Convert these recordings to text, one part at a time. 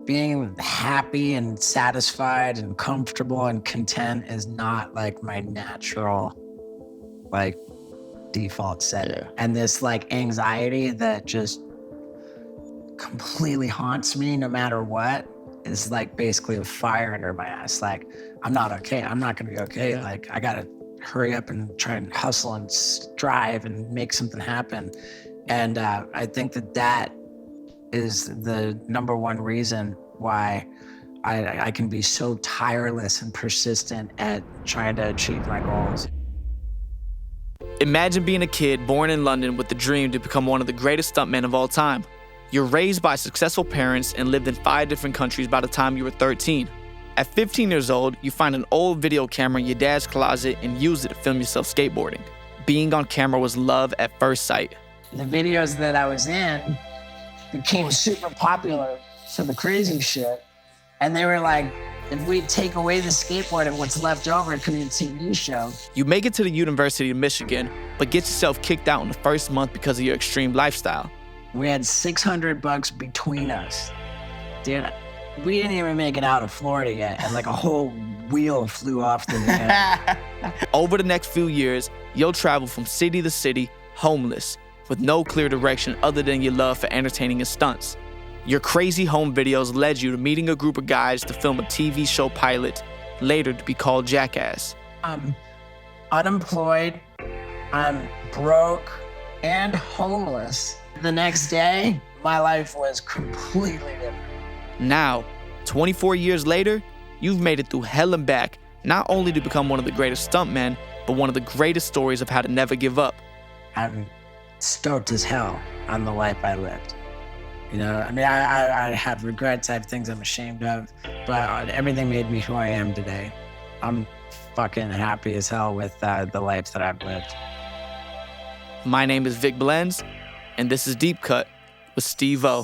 being happy and satisfied and comfortable and content is not like my natural, like, default setting. Yeah. And this like anxiety that just completely haunts me no matter what is like basically a fire under my ass. Like, I'm not okay. I'm not gonna be okay. Yeah. Like, I gotta hurry up and try and hustle and strive and make something happen. And I think that is the number one reason why I can be so tireless and persistent at trying to achieve my goals. Imagine being a kid born in London with the dream to become one of the greatest stuntmen of all time. You're raised by successful parents and lived in 5 different countries by the time you were 13. At 15 years old, you find an old video camera in your dad's closet and use it to film yourself skateboarding. Being on camera was love at first sight. The videos that I was in became super popular for the crazy shit. And they were like, if we take away the skateboard and what's left over, it could be a TV show. You make it to the University of Michigan, but get yourself kicked out in the first month because of your extreme lifestyle. We had $600 between us. Dude, we didn't even make it out of Florida yet, and like a whole wheel flew off the van. Over the next few years, you'll travel from city to city, homeless, with no clear direction other than your love for entertaining and stunts. Your crazy home videos led you to meeting a group of guys to film a TV show pilot, later to be called Jackass. I'm unemployed, I'm broke, and homeless. The next day, my life was completely different. Now, 24 years later, you've made it through hell and back, not only to become one of the greatest stuntmen, but one of the greatest stories of how to never give up. I'm stoked as hell on the life I lived. You know, I mean, I have regrets, I have things I'm ashamed of, but everything made me who I am today. I'm fucking happy as hell with the life that I've lived. My name is VicBlends, and this is DeepCut with Steve-O.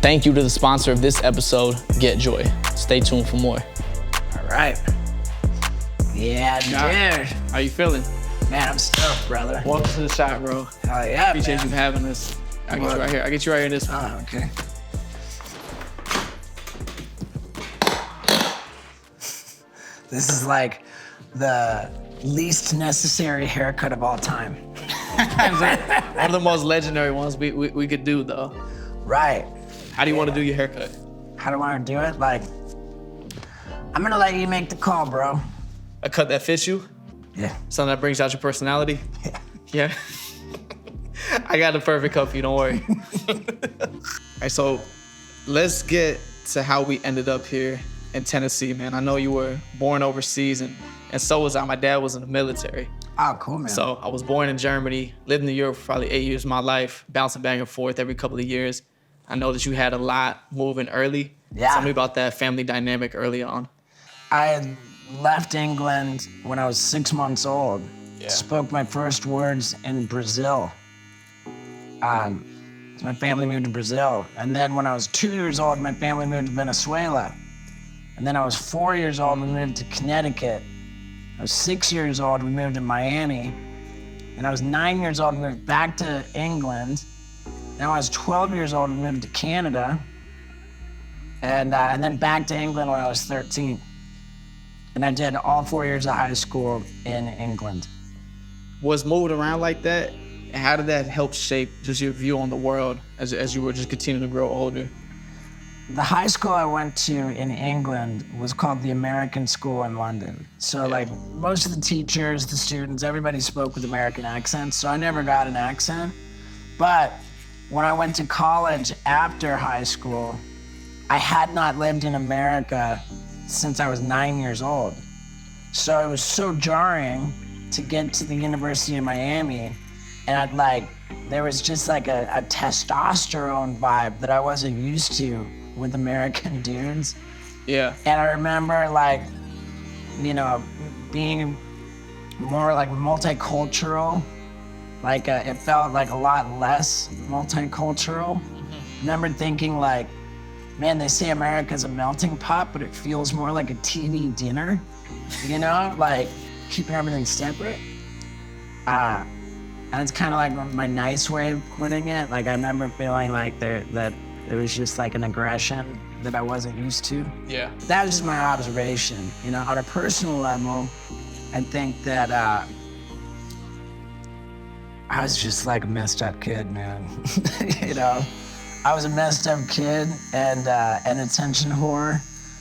Thank you to the sponsor of this episode, Get Joy. Stay tuned for more. All right. Yeah, dude. How you feeling? Man, I'm stoked, brother. Welcome to the shot, bro. Hell yeah, Appreciate man. you having us. I'll get you right here. I'll get you right here in this one. Oh, okay. This is like the least necessary haircut of all time. One of the most legendary ones we could do, though. Right. How do you want to do your haircut? How do I want to do it? Like, I'm gonna let you make the call, bro. A cut that fits you? Yeah. Something that brings out your personality? Yeah. Yeah. I got the perfect cut for you, don't worry. All right, so let's get to how we ended up here in Tennessee, man. I know you were born overseas, and so was I. My dad was in the military. Oh, cool, man. So I was born in Germany, lived in Europe for probably 8 years of my life, bouncing back and forth every couple of years. I know that you had a lot moving early. Yeah. Tell me about that family dynamic early on. I left England when I was 6 months old. Yeah. Spoke my first words in Brazil. My family moved to Brazil. And then when I was 2 years old, my family moved to Venezuela. And then I was 4 years old, we moved to Connecticut. I was 6 years old, we moved to Miami. And I was 9 years old, we moved back to England. Now I was 12 years old, we moved to Canada. And then back to England when I was 13. And I did all 4 years of high school in England. Was moving around like that, and how did that help shape just your view on the world as you were just continuing to grow older? The high school I went to in England was called the American School in London. So like most of the teachers, the students, everybody spoke with American accents, so I never got an accent. But when I went to college after high school, I had not lived in America since I was 9 years old. So it was so jarring to get to the University of Miami, and there was just like a testosterone vibe that I wasn't used to with American dudes. Yeah. And I remember being more like multicultural. It felt like a lot less multicultural. I remember thinking man, they say America's a melting pot, but it feels more like a TV dinner, keeping everything separate. And And it's kind of like my nice way of putting it. Like I remember feeling like that it was just like an aggression that I wasn't used to. Yeah. That was just my observation. You know, on a personal level, I think that I was just like a messed up kid, man. You know, I was a messed up kid and an attention whore.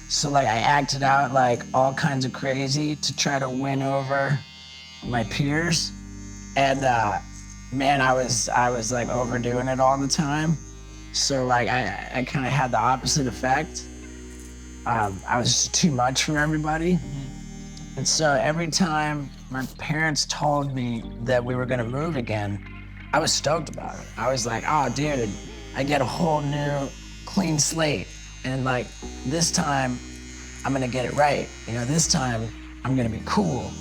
So like I acted out like all kinds of crazy to try to win over my peers. And man, I was like overdoing it all the time. So like I kind of had the opposite effect. I was just too much for everybody. And so every time my parents told me that we were gonna move again, I was stoked about it. I was like, oh dude, I get a whole new clean slate. And like this time I'm gonna get it right. You know, this time I'm gonna be cool.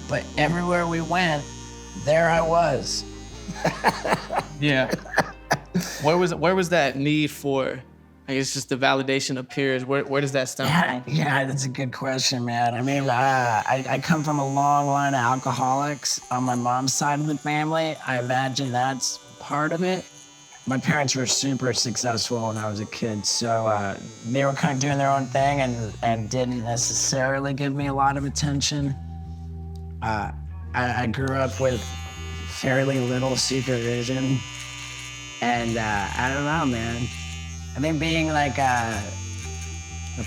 But everywhere we went, there I was. Yeah. Where was that need for, I guess, just the validation of peers? Where does that stem from? Yeah, that's a good question, man. I mean, I come from a long line of alcoholics on my mom's side of the family. I imagine that's part of it. My parents were super successful when I was a kid, so they were kind of doing their own thing and didn't necessarily give me a lot of attention. I grew up with fairly little supervision, and I don't know, man. I think being like a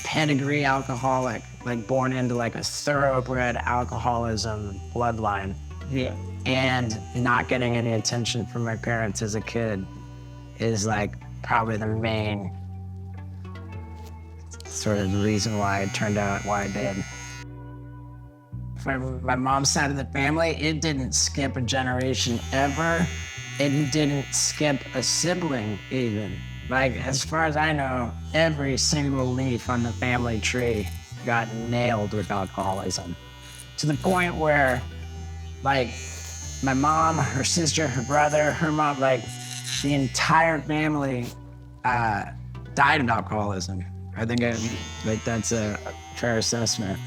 pedigree alcoholic, like born into like a thoroughbred alcoholism bloodline, Yeah. and not getting any attention from my parents as a kid is like probably the main sort of reason why it turned out why I did. For my mom's side of the family, it didn't skip a generation ever. It didn't skip a sibling even. Like, as far as I know, every single leaf on the family tree got nailed with alcoholism. To the point where, like, my mom, her sister, her brother, her mom, like, the entire family died of alcoholism. I think that's a fair assessment.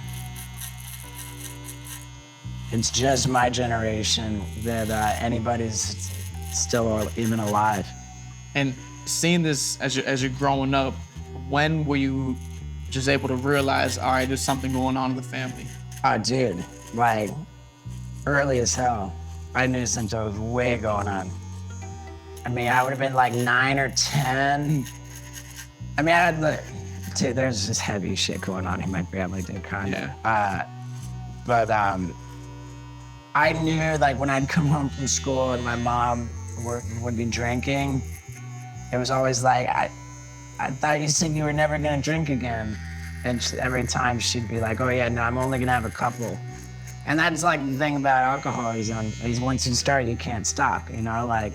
It's just my generation that anybody's still even alive. And seeing this as you're growing up, when were you just able to realize, all right, there's something going on in the family? Oh, dude, like, early as hell. I knew something was way going on. I mean, I would have been like 9 or 10. I mean, dude, there's this heavy shit going on in my family, dude, kind of. Yeah. But I knew, like, when I'd come home from school and my mom would be drinking, it was always like, I thought you said you were never gonna drink again. And every time she'd be like, oh yeah, no, I'm only gonna have a couple. And that's like the thing about alcoholism, is once you start, you can't stop, you know? Like,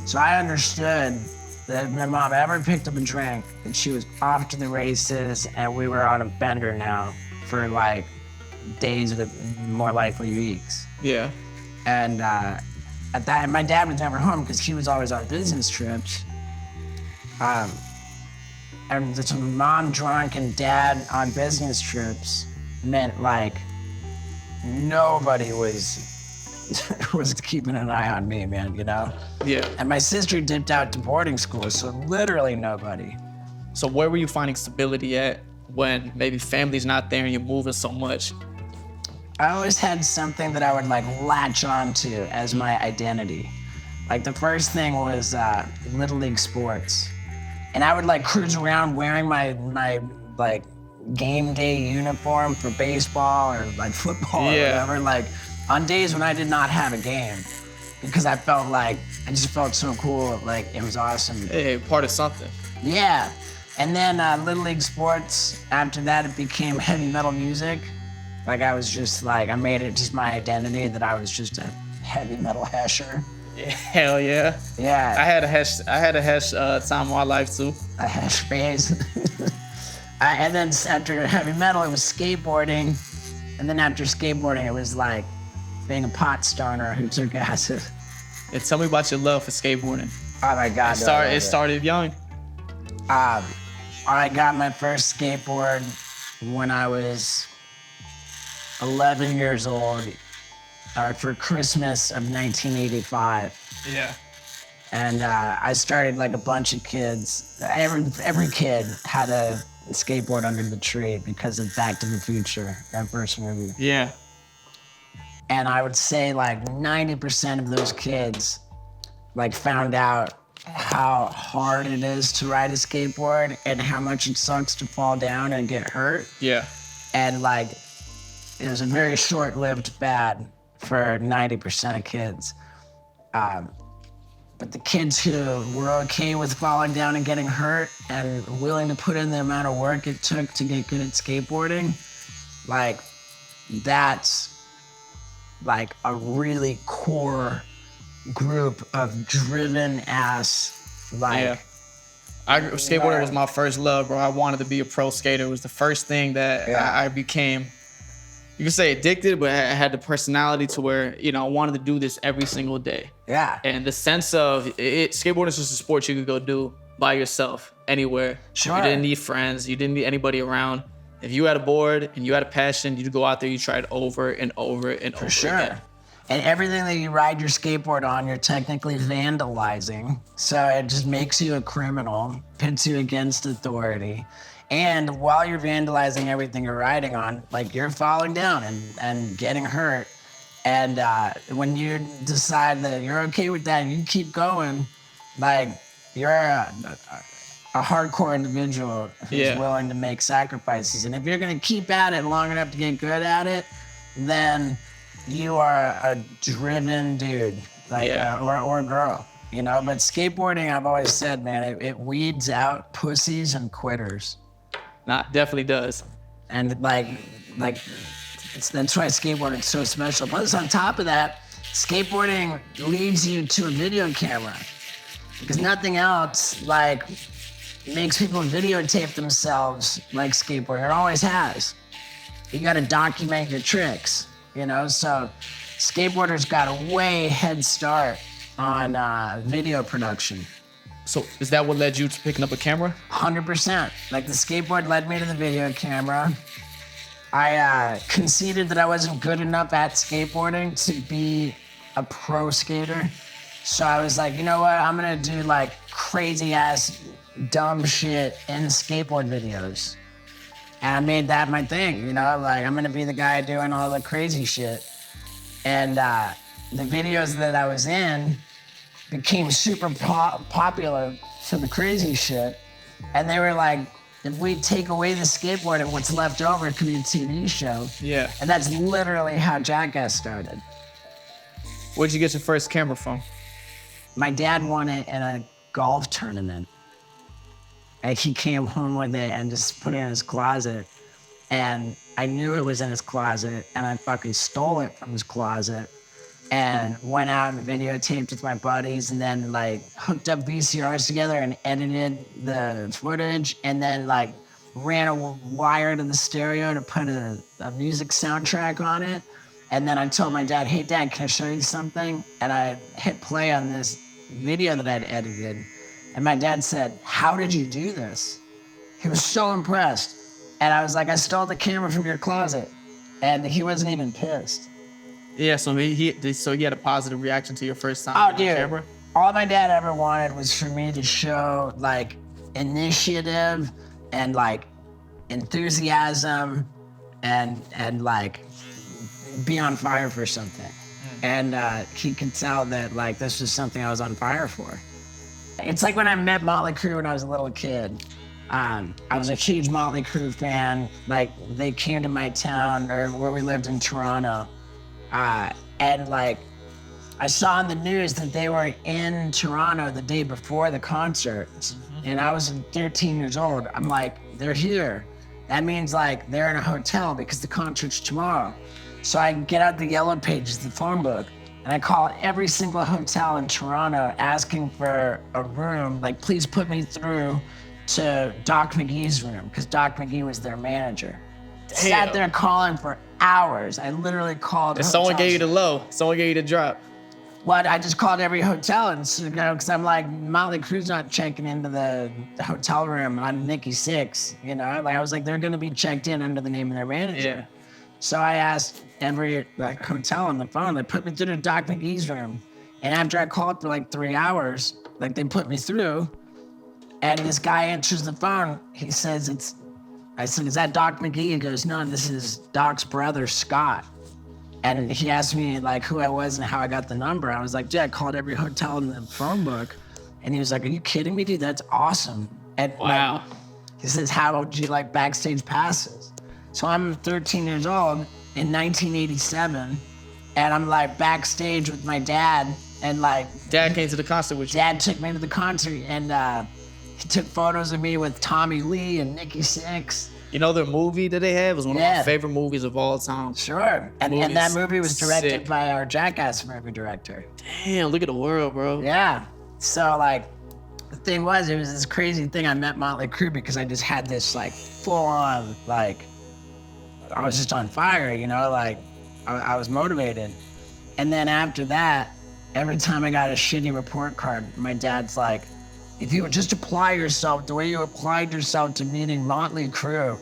so I understood that if my mom ever picked up a drink, that she was off to the races and we were on a bender now for like days, more likely weeks. Yeah. And at that, my dad was never home because he was always on business trips. And the mom drunk and dad on business trips meant like nobody was keeping an eye on me, man, you know? Yeah. And my sister dipped out to boarding school, so literally nobody. So where were you finding stability at when maybe family's not there and you're moving so much? I always had something that I would like latch onto as my identity. Like the first thing was Little League sports. And I would like cruise around wearing my like game day uniform for baseball or like football or whatever, like on days when I did not have a game, because I just felt so cool, like it was awesome. Hey, part of something. Yeah. And then Little League sports, after that it became heavy metal music. Like I was just like, I made it just my identity that I was just a heavy metal hesher. Hell yeah. Yeah. I had a hash time in my life too. A hash phase. And then after heavy metal, it was skateboarding. And then after skateboarding, it was like being a pot stoner who took acid. And tell me about your love for skateboarding. Oh my God. It started young. I got my first skateboard when I was 11 years old. for Christmas of 1985. Yeah. And I started like a bunch of kids. Every kid had a skateboard under the tree because of Back to the Future, that first movie. Yeah. And I would say like 90% of those kids like found out how hard it is to ride a skateboard and how much it sucks to fall down and get hurt. Yeah. And like, it was a very short-lived fad for 90% of kids. But the kids who were okay with falling down and getting hurt and willing to put in the amount of work it took to get good at skateboarding, like, that's like a really core group of driven ass, like. Yeah. Skateboarding was my first love, bro. I wanted to be a pro skater. It was the first thing that I became, you could say addicted, but I had the personality to where, you know, I wanted to do this every single day. Yeah. And the sense of skateboarding is just a sport you could go do by yourself anywhere. Sure. You didn't need friends. You didn't need anybody around. If you had a board and you had a passion, you'd go out there, you try it over and over and over again. And everything that you ride your skateboard on, you're technically vandalizing. So it just makes you a criminal, pits you against authority. And while you're vandalizing everything you're riding on, like, you're falling down and getting hurt. And when you decide that you're okay with that and you keep going, like, you're a hardcore individual who's willing to make sacrifices. And if you're gonna keep at it long enough to get good at it, then you are a driven dude, like, or girl, you know? But skateboarding, I've always said, man, it weeds out pussies and quitters. Nah, definitely does. And that's why skateboarding is so special. Plus, on top of that, skateboarding leads you to a video camera, because nothing else, like, makes people videotape themselves like skateboarding. It always has. You gotta document your tricks. You know, so skateboarders got a way head start on video production. So is that what led you to picking up a camera? 100%. Like, the skateboard led me to the video camera. I conceded that I wasn't good enough at skateboarding to be a pro skater. So I was like, you know what? I'm gonna do like crazy ass dumb shit in skateboard videos. And I made that my thing, you know, like, I'm gonna be the guy doing all the crazy shit. And the videos that I was in became super popular for the crazy shit. And they were like, if we take away the skateboard and what's left over, it could be a TV show. Yeah. And that's literally how Jackass started. Where'd you get your first camera from? My dad won it in a golf tournament. And he came home with it and just put it in his closet. And I knew it was in his closet, and I fucking stole it from his closet and went out and videotaped with my buddies, and then like hooked up VCRs together and edited the footage, and then like ran a wire to the stereo to put a music soundtrack on it. And then I told my dad, hey Dad, can I show you something? And I hit play on this video that I'd edited. And my dad said, how did you do this? He was so impressed. And I was like, I stole the camera from your closet. And he wasn't even pissed. Yeah, so he had a positive reaction to your first time with the camera? All my dad ever wanted was for me to show like initiative and like enthusiasm and like be on fire for something. And he could tell that like this was something I was on fire for. It's like when I met Motley Crue when I was a little kid. I was a huge Motley Crue fan. Like, they came to my town, or where we lived in Toronto. And like, I saw on the news that they were in Toronto the day before the concert. And I was 13 years old. I'm like, they're here. That means like they're in a hotel because the concert's tomorrow. So I get out the Yellow Pages, the phone book, and I call every single hotel in Toronto asking for a room, like, please put me through to Doc McGee's room, because Doc McGee was their manager. Damn. Sat there calling for hours. I literally called. And someone gave you the low. Someone gave you the drop. What? I just called every hotel, and you know, because I'm like, Motley Crue's not checking into the hotel room. I'm Nikki Sixx, you know. Like, I was like, they're gonna be checked in under the name of their manager. Yeah. So I asked every like hotel on the phone. They put me through to Doc McGee's room, and after I called for like 3 hours, like they put me through, and this guy answers the phone. He says I said, "Is that Doc McGee?" He goes, "No, this is Doc's brother, Scott." And he asked me like who I was and how I got the number. I was like, "Dude, I called every hotel in the phone book." And he was like, "Are you kidding me, dude? That's awesome." And Wow. like, he says, "How would you like backstage passes?" So I'm 13 years old in 1987, and I'm like backstage with my dad, and like Dad came to the concert with you. Dad took me to the concert, and he took photos of me with Tommy Lee and Nikki Sixx. You know, the movie that they have was one of my Yeah. favorite movies of all time. Sure. And Movie's that movie was directed sick. by our Jackass movie director. Damn, look at the world, bro. Yeah. So like, the thing was, it was this crazy thing. I met Motley Crue because I just had this like full on, like, I was just on fire, you know, like I was motivated. And then after that, every time I got a shitty report card, my dad's like, "If you would just apply yourself the way you applied yourself to meeting Motley Crue."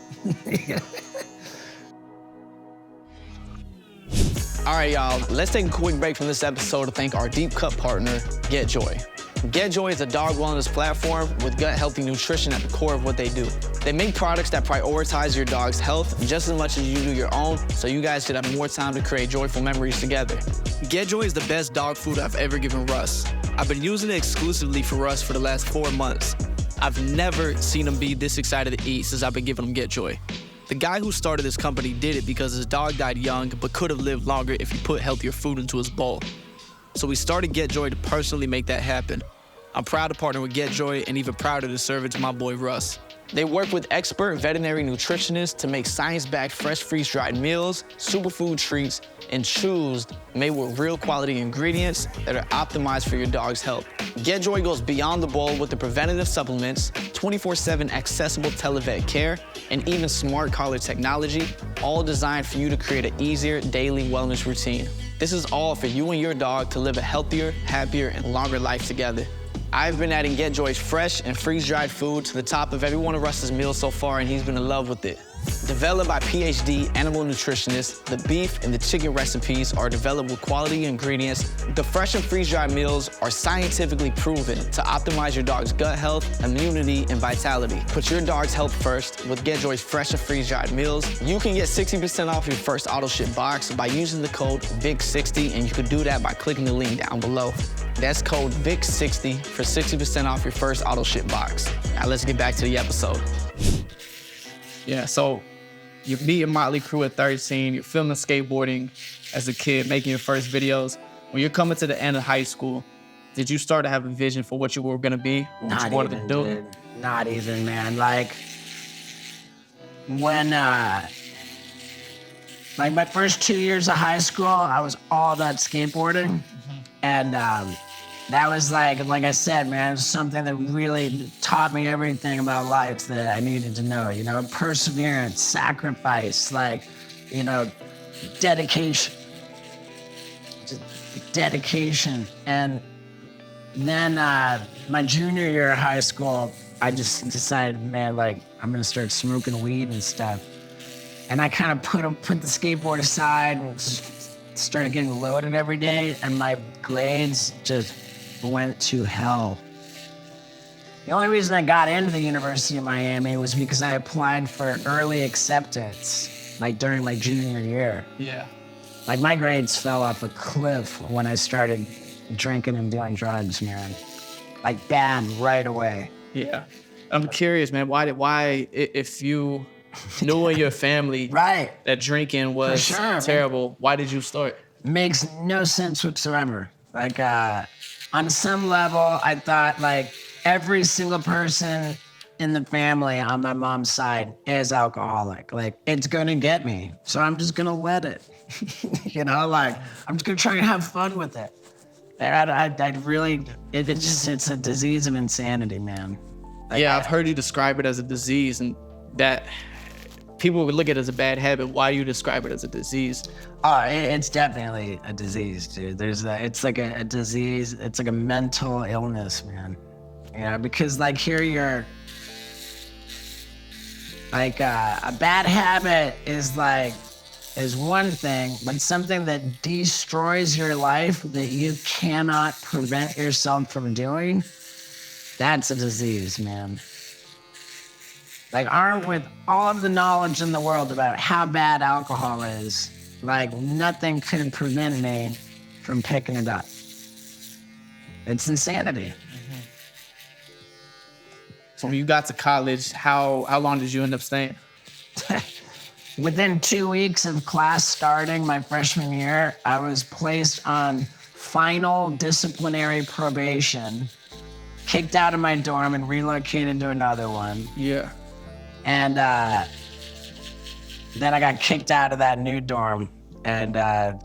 All right, y'all, let's take a quick break from this episode to thank our DeepCut partner, GetJoy. GetJoy is a dog wellness platform with gut-healthy nutrition at the core of what they do. They make products that prioritize your dog's health just as much as you do your own, so you guys could have more time to create joyful memories together. GetJoy is the best dog food I've ever given Russ. I've been using it exclusively for Russ for the last 4 months. I've never seen him be this excited to eat since I've been giving him GetJoy. The guy who started this company did it because his dog died young, but could have lived longer if he put healthier food into his bowl. So we started GetJoy to personally make that happen. I'm proud to partner with GetJoy and even prouder to serve it to my boy Russ. They work with expert veterinary nutritionists to make science-backed fresh freeze-dried meals, superfood treats, and chews made with real quality ingredients that are optimized for your dog's health. GetJoy goes beyond the bowl with the preventative supplements, 24/7 accessible televet care, and even smart collar technology, all designed for you to create an easier daily wellness routine. This is all for you and your dog to live a healthier, happier, and longer life together. I've been adding GetJoy's fresh and freeze-dried food to the top of every one of Russ's meals so far, and he's been in love with it. Developed by PhD animal nutritionists, the beef and the chicken recipes are developed with quality ingredients. The fresh and freeze-dried meals are scientifically proven to optimize your dog's gut health, immunity, and vitality. Put your dog's health first with GetJoy's fresh and freeze-dried meals. You can get 60% off your first auto-ship box by using the code VIC60, and you can do that by clicking the link down below. That's code VIC60 for 60% off your first auto-ship box. Now let's get back to the episode. Yeah, so you're meeting Motley Crue at 13, you're filming skateboarding as a kid, making your first videos. When you're coming to the end of high school, did you start to have a vision for what you were gonna be? What you wanted to do? Dude. Not even, man. Like, when, like my first 2 years of high school, I was all about skateboarding. And that was like I said, man, it was something that really taught me everything about life that I needed to know, you know, perseverance, sacrifice, like, you know, dedication. Just dedication. And then my junior year of high school, I just decided, man, like, I'm gonna start smoking weed and stuff. And I kind of put the skateboard aside and started getting loaded every day, and my grades just went to hell. The only reason I got into the University of Miami was because I applied for early acceptance, like during my junior year. Yeah. Like my grades fell off a cliff when I started drinking and doing drugs, man. Like bad right away. Yeah. I'm curious, man, why if you knew in your family Right. that drinking was For sure, terrible, man, why did you start? Makes no sense whatsoever. Like, on some level, I thought like every single person in the family on my mom's side is alcoholic. Like, it's gonna get me, so I'm just gonna let it. You know, like, I'm just gonna try and have fun with it. I really, it's a disease of insanity, man. Like, Yeah, I've heard you describe it as a disease, and that people would look at it as a bad habit. Why do you describe it as a disease? It's definitely a disease, dude. It's like a disease. It's like a mental illness, man. You know, because like here you're, like a bad habit is like is one thing, but something that destroys your life that you cannot prevent yourself from doing, that's a disease, man. Like, armed with all of the knowledge in the world about how bad alcohol is, like, nothing could prevent me from picking it up. It's insanity. So when you got to college, how long did you end up staying? Within 2 weeks of class starting my freshman year, I was placed on final disciplinary probation, kicked out of my dorm and relocated to another one. Yeah. And then I got kicked out of that new dorm and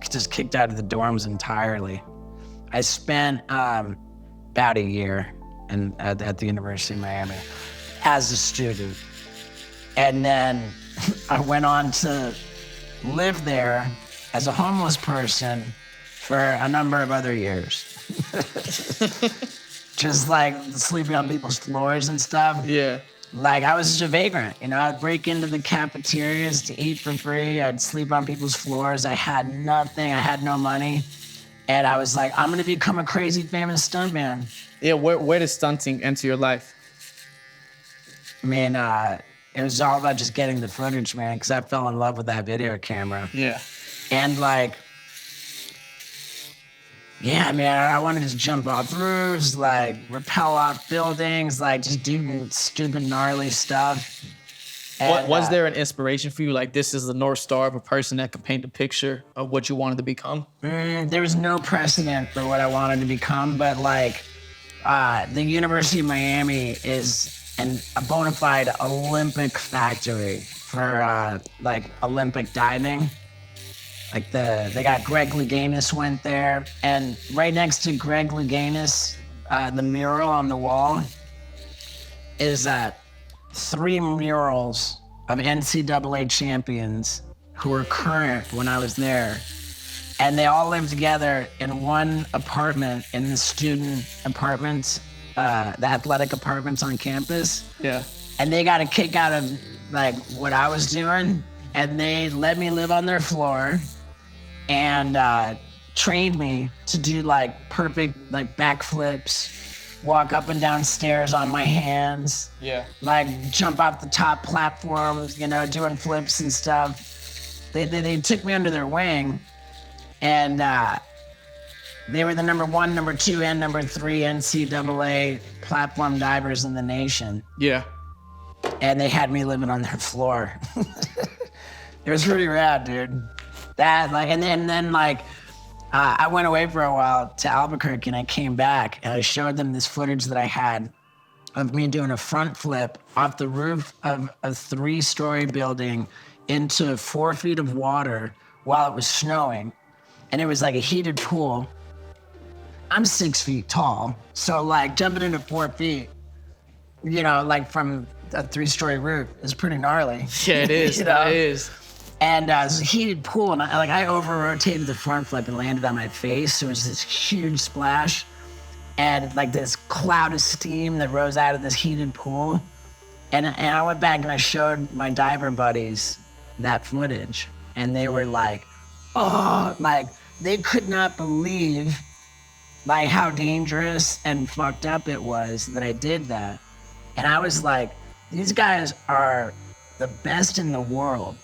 just kicked out of the dorms entirely. I spent about a year at the University of Miami as a student. And then I went on to live there as a homeless person for a number of other years. Just like sleeping on people's floors and stuff. Yeah. Like, I was just a vagrant, you know? I'd break into the cafeterias to eat for free. I'd sleep on people's floors. I had nothing. I had no money. And I was like, I'm gonna become a crazy famous stuntman. Yeah, where did stunting enter your life? I mean, it was all about just getting the footage, man, because I fell in love with that video camera. Yeah. And like, yeah, man, I wanted to just jump off roofs, like rappel off buildings, like just do stupid, gnarly stuff. And, Was there an inspiration for you? Like, this is the North Star of a person that could paint a picture of what you wanted to become? There was no precedent for what I wanted to become, but like, the University of Miami is a bona fide Olympic factory for like Olympic diving. Like they got Greg Louganis went there, and right next to Greg Louganis, the mural on the wall is 3 murals of NCAA champions who were current when I was there. And they all lived together in one apartment in the student apartments, the athletic apartments on campus. Yeah. And they got a kick out of like what I was doing, and they let me live on their floor and trained me to do like perfect like backflips, walk up and down stairs on my hands. Yeah. Like jump off the top platforms, you know, doing flips and stuff. They took me under their wing, and they were the number 1, number 2, and number 3 NCAA platform divers in the nation. Yeah. And they had me living on their floor. It was pretty rad, dude. That like, and then like, I went away for a while to Albuquerque, and I came back and I showed them this footage that I had of me doing a front flip off the roof of a 3-story building into 4 feet of water while it was snowing. And it was like a heated pool. I'm 6 feet tall, so like jumping into 4 feet, you know, like from a 3-story roof is pretty gnarly. Yeah, it is. You know? It is. And it was a heated pool, and I over-rotated the front flip and landed on my face. So it was this huge splash, and like this cloud of steam that rose out of this heated pool. And I went back and I showed my diver buddies that footage, and they were like, oh, like they could not believe like how dangerous and fucked up it was that I did that. And I was like, these guys are the best in the world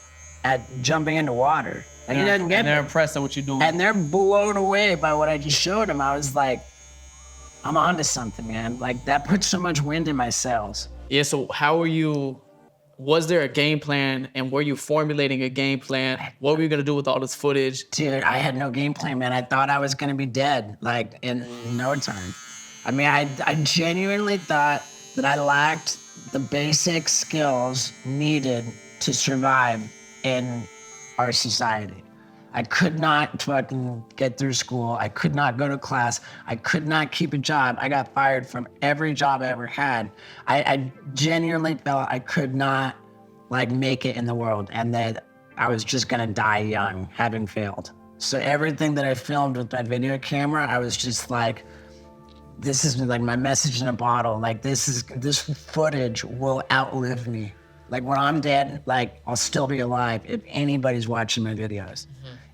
at jumping into water. Like, you didn't get And they're it. impressed at what you're doing. And they're blown away by what I just showed them. I was like, I'm onto something, man. Like, that put so much wind in my sails. Yeah, so was there a game plan, and were you formulating a game plan? What were you gonna do with all this footage? Dude, I had no game plan, man. I thought I was gonna be dead, like, in no time. I mean, I genuinely thought that I lacked the basic skills needed to survive in our society. I could not fucking get through school. I could not go to class. I could not keep a job. I got fired from every job I ever had. I genuinely felt I could not like make it in the world, and that I was just gonna die young, having failed. So everything that I filmed with that video camera, I was just like, this is like my message in a bottle. Like this footage will outlive me. Like when I'm dead, like I'll still be alive if anybody's watching my videos.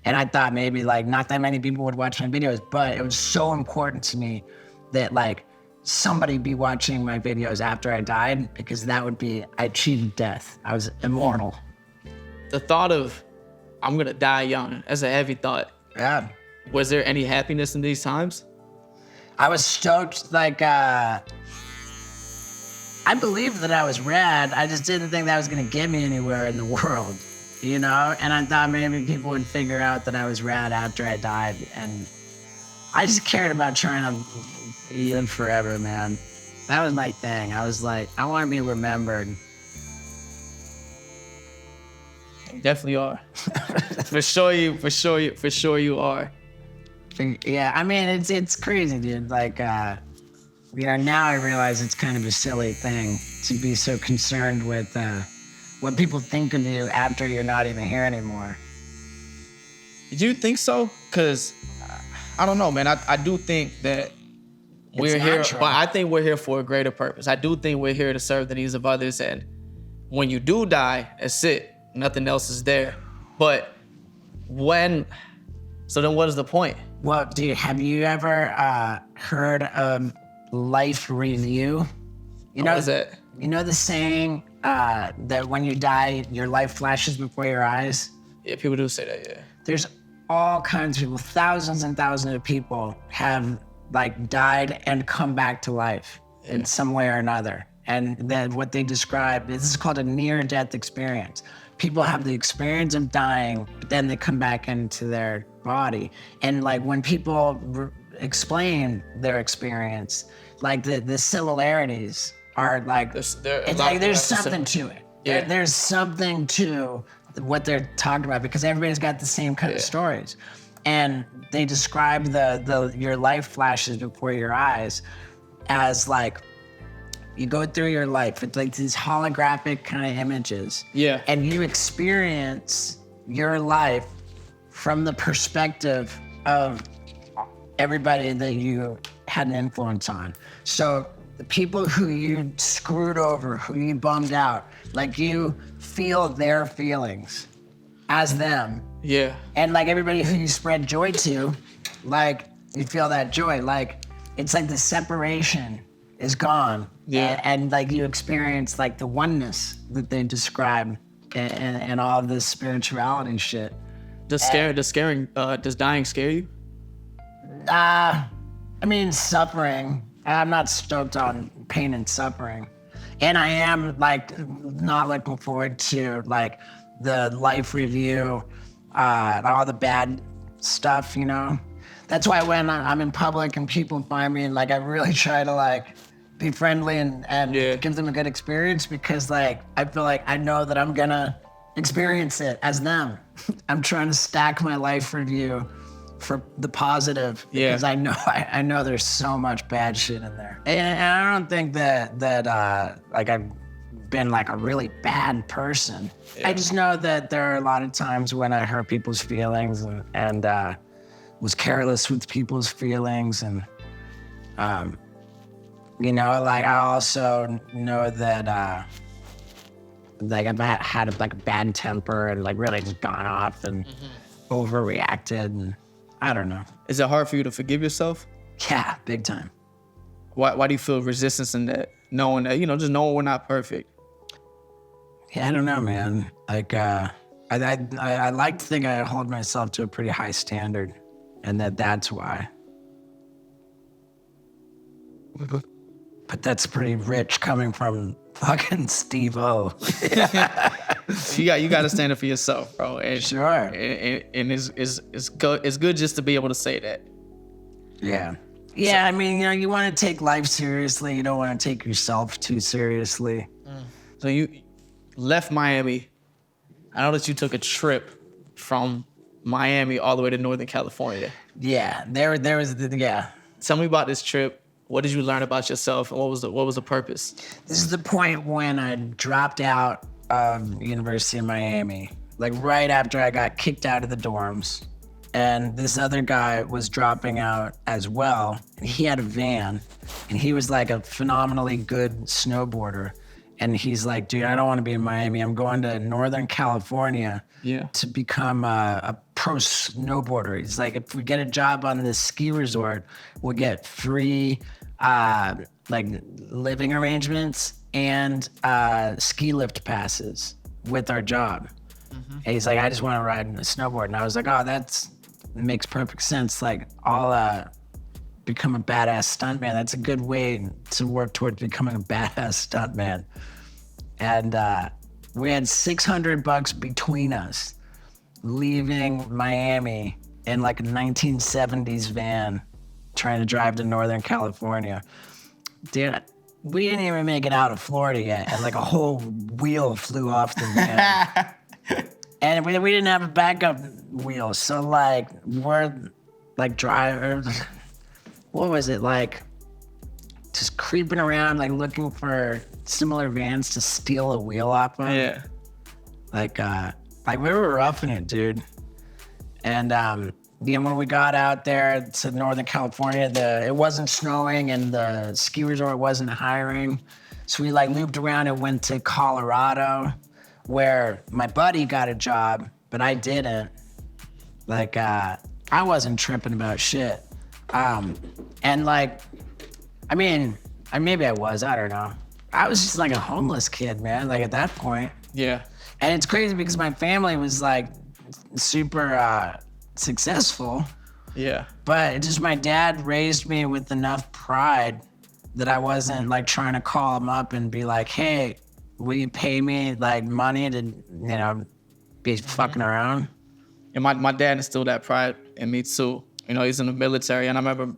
And I thought maybe like not that many people would watch my videos, but it was so important to me that like somebody be watching my videos after I died, because that would be, I achieved death. I was immortal. The thought of I'm gonna die young, as a heavy thought. Yeah. Was there any happiness in these times? I was stoked, like, I believed that I was rad. I just didn't think that was gonna get me anywhere in the world, you know? And I thought maybe people would figure out that I was rad after I died. And I just cared about trying to live forever, man. That was my thing. I was like, I want to be remembered. You definitely are. For sure you are. Yeah, I mean, it's crazy, dude. Like, you know, now I realize it's kind of a silly thing to be so concerned with what people think of you after you're not even here anymore. Did you think so? Because, I don't know, man. I do think that we're here, but I think we're here for a greater purpose. I do think we're here to serve the needs of others. And when you do die, that's it. Nothing else is there. But so then what is the point? Well, dude, have you ever heard of life review? What is that? You know the saying that when you die, your life flashes before your eyes? Yeah, people do say that, yeah. There's all kinds of people, thousands and thousands of people have like died and come back to life in some way or another. And then what they describe, this is called a near-death experience. People have the experience of dying, but then they come back into their body. And like when people explain their experience, like the similarities are like, it's like there's something to it. Yeah. There's something to what they're talking about, because everybody's got the same kind of stories. And they describe your life flashes before your eyes as like, you go through your life, it's like these holographic kind of images. Yeah. And you experience your life from the perspective of everybody that you had an influence on. So the people who you screwed over, who you bummed out, like you feel their feelings as them. Yeah. And like everybody who you spread joy to, like you feel that joy. Like it's like the separation is gone. Yeah. And like you experience like the oneness that they describe and all of this spirituality shit. Does dying scare you? I mean, suffering. I'm not stoked on pain and suffering. And I am like not looking forward to like the life review, all the bad stuff, you know? That's why when I'm in public and people find me, like I really try to like be friendly and give them a good experience, because like I feel like I know that I'm gonna experience it as them. I'm trying to stack my life review for the positive, because I know there's so much bad shit in there, and I don't think that like I've been like a really bad person. I just know that there are a lot of times when I hurt people's feelings and was careless with people's feelings, and you know, like I also know that like I've had like a bad temper and like really just gone off and overreacted, and I don't know. Is it hard for you to forgive yourself? Yeah, big time. Why do you feel resistance in that? Knowing that, just knowing we're not perfect. Yeah, I don't know, man. Like I like to think I hold myself to a pretty high standard, and that's why. But that's pretty rich coming from fucking Steve-O. You got to stand up for yourself, bro. And, sure. And it's good just to be able to say that. Yeah. Yeah, I mean, you want to take life seriously. You don't want to take yourself too seriously. So you left Miami. I know that you took a trip from Miami all the way to Northern California. Yeah, there was yeah. Tell me about this trip. What did you learn about yourself, and what was the purpose? This is the point when I dropped out of University of Miami, like right after I got kicked out of the dorms. And this other guy was dropping out as well. And he had a van, and he was like a phenomenally good snowboarder. And he's like, dude, I don't want to be in Miami. I'm going to Northern California to become a pro snowboarder. He's like, if we get a job on this ski resort, we'll get free like living arrangements and ski lift passes with our job. And he's like, I just want to ride a snowboard. And I was like, oh, that makes perfect sense. Like, I'll become a badass stuntman. That's a good way to work towards becoming a badass stuntman. And we had $600 between us leaving Miami in like a 1970s van trying to drive to Northern California. Dude, we didn't even make it out of Florida yet, and like a whole wheel flew off the van. And we didn't have a backup wheel, so like we're like driving. What was it like? Just creeping around, like looking for similar vans to steal a wheel off of. Yeah. Like we were roughing it, dude. And when we got out there to Northern California, it wasn't snowing and the ski resort wasn't hiring. So we like looped around and went to Colorado, where my buddy got a job, but I didn't. Like, I wasn't tripping about shit. And like, I mean, maybe I was, I don't know. I was just like a homeless kid, man, like at that point. Yeah. And it's crazy because my family was like super successful. Yeah. But it's just my dad raised me with enough pride that I wasn't like trying to call him up and be like, hey, will you pay me like money to, be fucking around? And my dad instilled that pride in me too. He's in the military, and I remember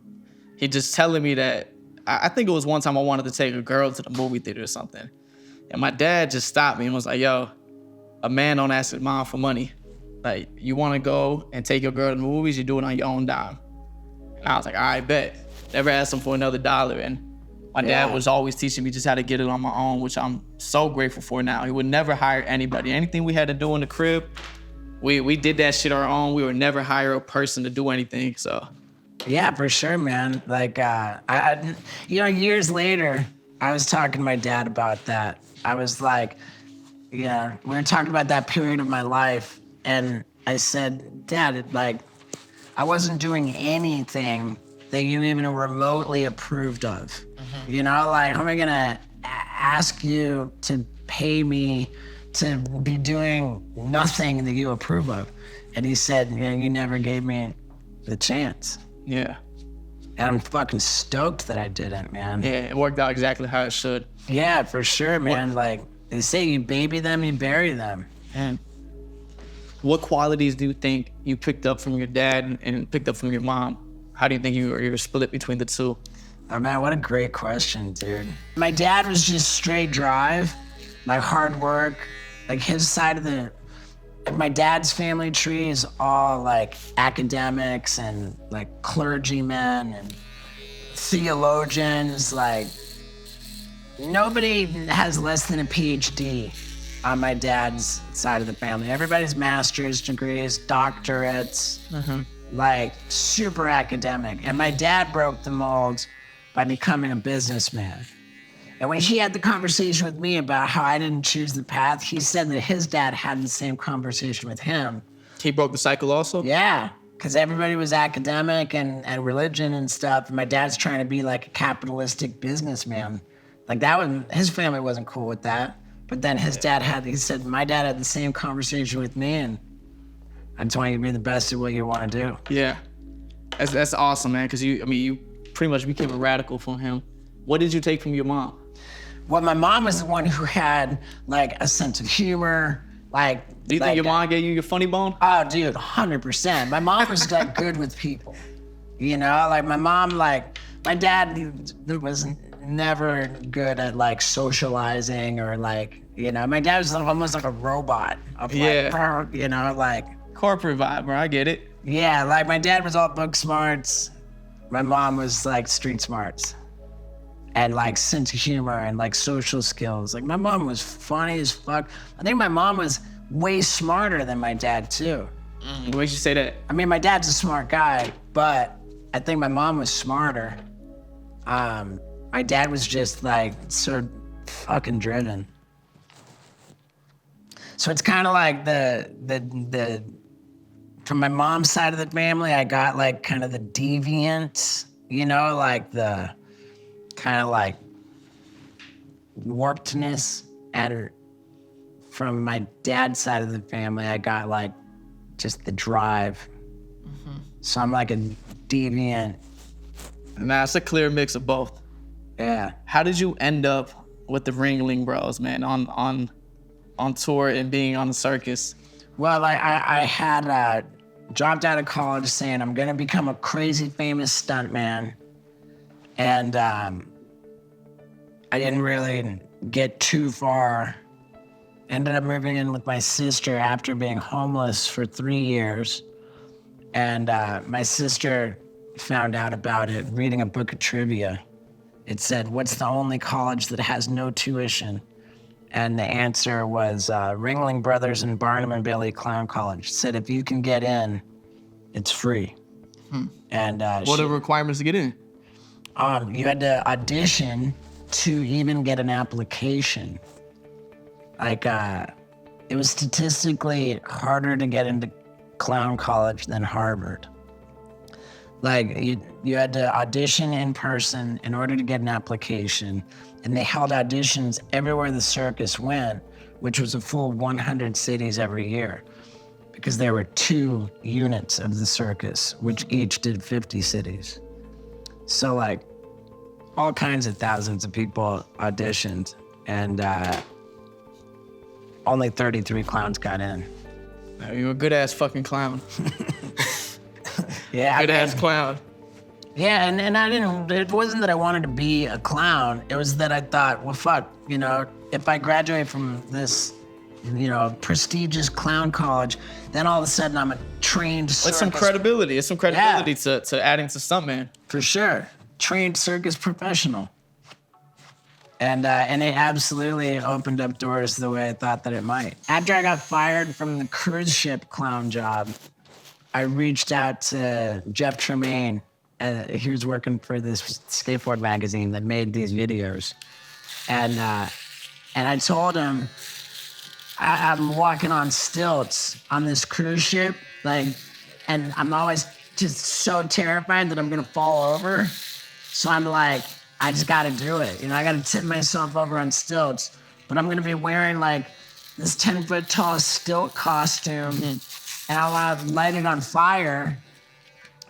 he just telling me that, I think it was one time I wanted to take a girl to the movie theater or something. And my dad just stopped me and was like, yo, a man don't ask his mom for money. Like, you want to go and take your girl to the movies, you do it on your own dime. And I was like, all right, bet. Never asked him for another dollar. And my dad was always teaching me just how to get it on my own, which I'm so grateful for now. He would never hire anybody. Anything we had to do in the crib, we did that shit our own. We would never hire a person to do anything, so. Yeah, for sure, man. Like, years later, I was talking to my dad about that. I was like, we were talking about that period of my life, and I said, Dad, I wasn't doing anything that you even remotely approved of. Mm-hmm. Like, how am I gonna ask you to pay me to be doing nothing that you approve of? And he said, you never gave me the chance. Yeah. And I'm fucking stoked that I didn't, man. Yeah, it worked out exactly how it should. Yeah, for sure, man. Like, they say you baby them, you bury them. And what qualities do you think you picked up from your dad and picked up from your mom? How do you think you were split between the two? Oh, man, what a great question, dude. My dad was just straight drive, like hard work. Like his side of my dad's family tree is all like academics and like clergymen and theologians. Like, nobody has less than a PhD on my dad's side of the family. Everybody's master's degrees, doctorates, like super academic. And my dad broke the mold by becoming a businessman. And when he had the conversation with me about how I didn't choose the path, he said that his dad had the same conversation with him. He broke the cycle also? Yeah, because everybody was academic and religion and stuff. And my dad's trying to be like a capitalistic businessman. Like his family wasn't cool with that. But then he said, my dad had the same conversation with me, and I just want you to be the best at what you want to do. Yeah, that's awesome, man, because you pretty much became a radical from him. What did you take from your mom? Well, my mom was the one who had like a sense of humor. Like, do you think your mom gave you your funny bone? Oh, dude, 100%. My mom was like good with people. Like my mom, like my dad was never good at like socializing or like, my dad was almost like a robot of like, like corporate vibe, bro. I get it. Yeah, like my dad was all book smarts. My mom was like street smarts. And like sense of humor and like social skills. Like my mom was funny as fuck. I think my mom was way smarter than my dad too. What makes you say that? I mean, my dad's a smart guy, but I think my mom was smarter. My dad was just like so fucking driven. So it's kind of like the from my mom's side of the family, I got like kind of the deviant, like the kind of like warpedness. And from my dad's side of the family, I got like just the drive. So I'm like a deviant. And that's a clear mix of both. Yeah. How did you end up with the Ringling Bros, man, on tour and being on the circus? Well, I had dropped out of college saying I'm gonna become a crazy famous stuntman. And I didn't really get too far. Ended up moving in with my sister after being homeless for 3 years. And my sister found out about it reading a book of trivia. It said, what's the only college that has no tuition? And the answer was Ringling Brothers and Barnum and Bailey Clown College. It said, if you can get in, it's free. And What are the requirements to get in? you had to audition to even get an application. Like, it was statistically harder to get into clown college than Harvard. Like, you had to audition in person in order to get an application, and they held auditions everywhere the circus went, which was a full 100 cities every year, because there were 2 units of the circus, which each did 50 cities. So, like, all kinds of thousands of people auditioned, and only 33 clowns got in. You're a good-ass fucking clown. Yeah. Good-ass clown. Yeah, and I didn't, it wasn't that I wanted to be a clown. It was that I thought, well, fuck, if I graduate from this, prestigious clown college, then all of a sudden I'm a trained circus. It's some credibility. It's some credibility to adding to stuntman. For sure. Trained circus professional. And it absolutely opened up doors the way I thought that it might. After I got fired from the cruise ship clown job, I reached out to Jeff Tremaine. He was working for this skateboard magazine that made these videos. And I told him, I'm walking on stilts on this cruise ship, and I'm always just so terrified that I'm gonna fall over. So I'm like, I just gotta do it. I gotta tip myself over on stilts, but I'm gonna be wearing like this 10-foot tall stilt costume, and I'll light it on fire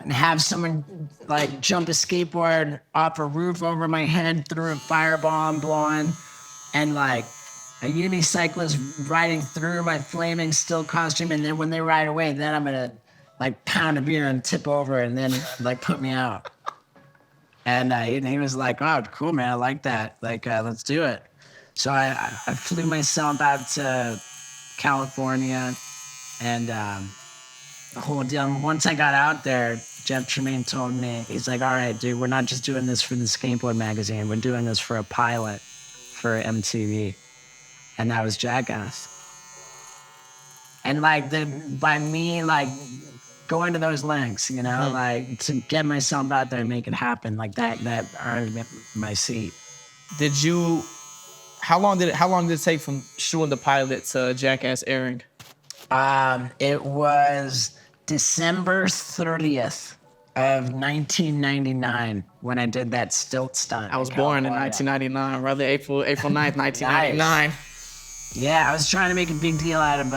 and have someone like jump a skateboard off a roof over my head through a firebomb blowing, and like a unicyclist riding through my flaming stilt costume, and then when they ride away, then I'm gonna like pound a beer and tip over and then like put me out. And he was like, oh, cool, man, I like that. Like, let's do it. So I flew myself out to California, and the whole deal. Once I got out there, Jeff Tremaine told me, he's like, all right, dude, we're not just doing this for the skateboard magazine. We're doing this for a pilot for MTV. And that was Jackass. And like, by me, like, going to those lengths, like to get myself out there and make it happen, like that earned my seat. How long did it take from shooting the pilot to Jackass airing? It was December 30th of 1999 when I did that stilt stunt. I was born in 1999, rather April 9th, 1999. Nice. Yeah, I was trying to make a big deal out of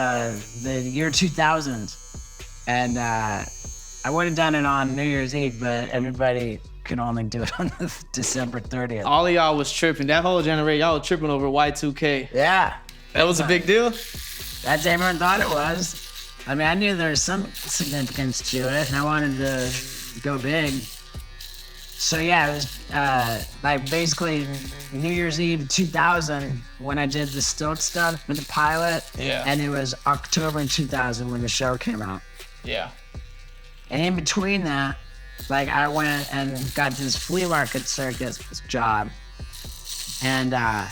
the year 2000. And I would have done it on New Year's Eve, but everybody could only do it on December 30th. All of y'all was tripping. That whole generation, y'all was tripping over Y2K. Yeah. That was a big deal? That's everyone thought it was. I mean, I knew there was some significance to it, and I wanted to go big. So yeah, it was like basically New Year's Eve 2000 when I did the stilt stuff with the pilot. Yeah. And it was October 2000 when the show came out. Yeah. And in between that, like I went and got this flea market circus job. And I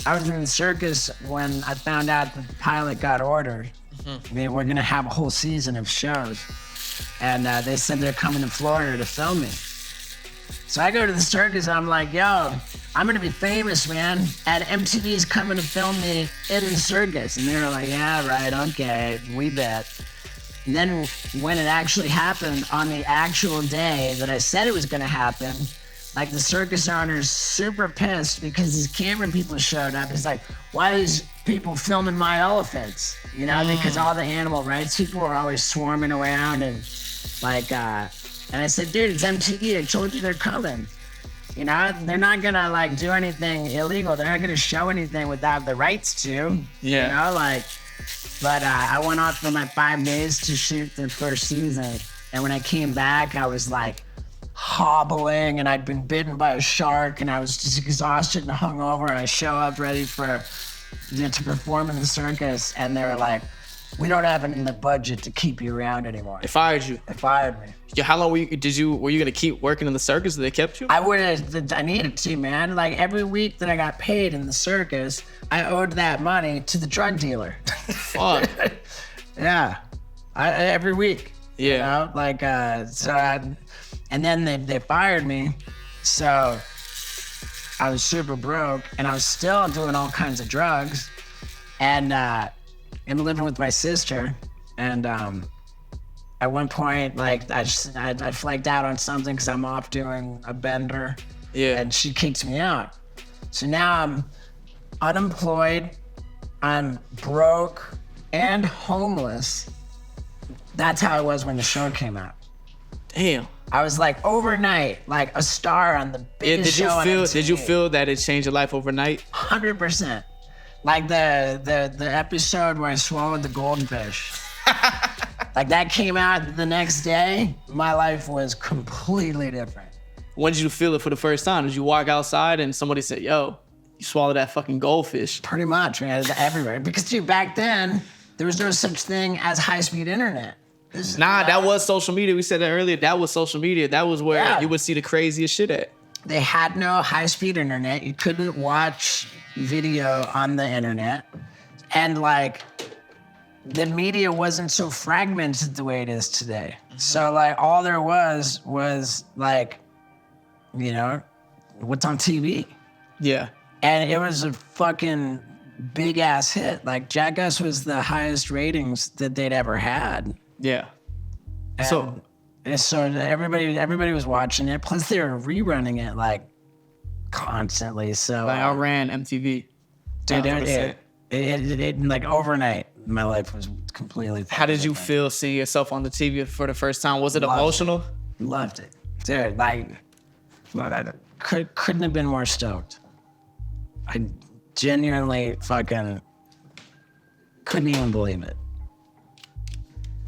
was in the circus when I found out that the pilot got ordered. They were gonna have a whole season of shows. And they said they're coming to Florida to film me. So I go to the circus and I'm like, yo, I'm gonna be famous, man. And MTV's coming to film me in the circus. And they were like, yeah, right, okay, we bet. And then when it actually happened on the actual day that I said it was gonna happen, like the circus owner's super pissed because these camera people showed up. He's like, why are these people filming my elephants? You know, because all the animal rights people were always swarming around and like, and I said, dude, it's MTV. I told you they're coming. You know, they're not gonna like do anything illegal. They're not gonna show anything without the rights to. Yeah. You know, like, but I went off for my 5 days to shoot the first season. And when I came back, I was like hobbling and I'd been bitten by a shark and I was just exhausted and hungover. And I show up ready for to perform in the circus. And they were like, we don't have it in the budget to keep you around anymore. They fired you. They fired me. Yeah, how long were you gonna keep working in the circus? They kept you? I needed to, man. Like every week that I got paid in the circus, I owed that money to the drug dealer. Fuck. Yeah, every week. Yeah. You know? Like, and then they fired me. So I was super broke and I was still doing all kinds of drugs and living with my sister. And at one point, like I flaked out on something because I'm off doing a bender. Yeah. And she kicked me out. So now I'm unemployed, I'm broke and homeless. That's how I was when the show came out. Damn. I was like overnight, like a star on the biggest show on MTV. Did you feel that it changed your life overnight? 100%. Like the episode where I swallowed the goldfish. Like that came out the next day, my life was completely different. When did you feel it for the first time? Did you walk outside and somebody said, yo, you swallowed that fucking goldfish? Pretty much, man, it's everywhere. Because dude, back then, there was no such thing as high-speed internet. That was social media. We said that earlier. That was social media. That was where you would see the craziest shit at. They had no high-speed internet. You couldn't watch video on the internet. And like, the media wasn't so fragmented the way it is today. So like, all there was like, you know, what's on TV. Yeah. And it was a fucking big ass hit. Like Jackass was the highest ratings that they'd ever had. Yeah. And so everybody was watching it. Plus they were rerunning it like constantly. So like I ran MTV. Dude, it like overnight, my life was completely. How did you feel seeing yourself on the TV for the first time? Was it emotional? Loved it, dude. Like, couldn't have been more stoked. I genuinely fucking couldn't even believe it.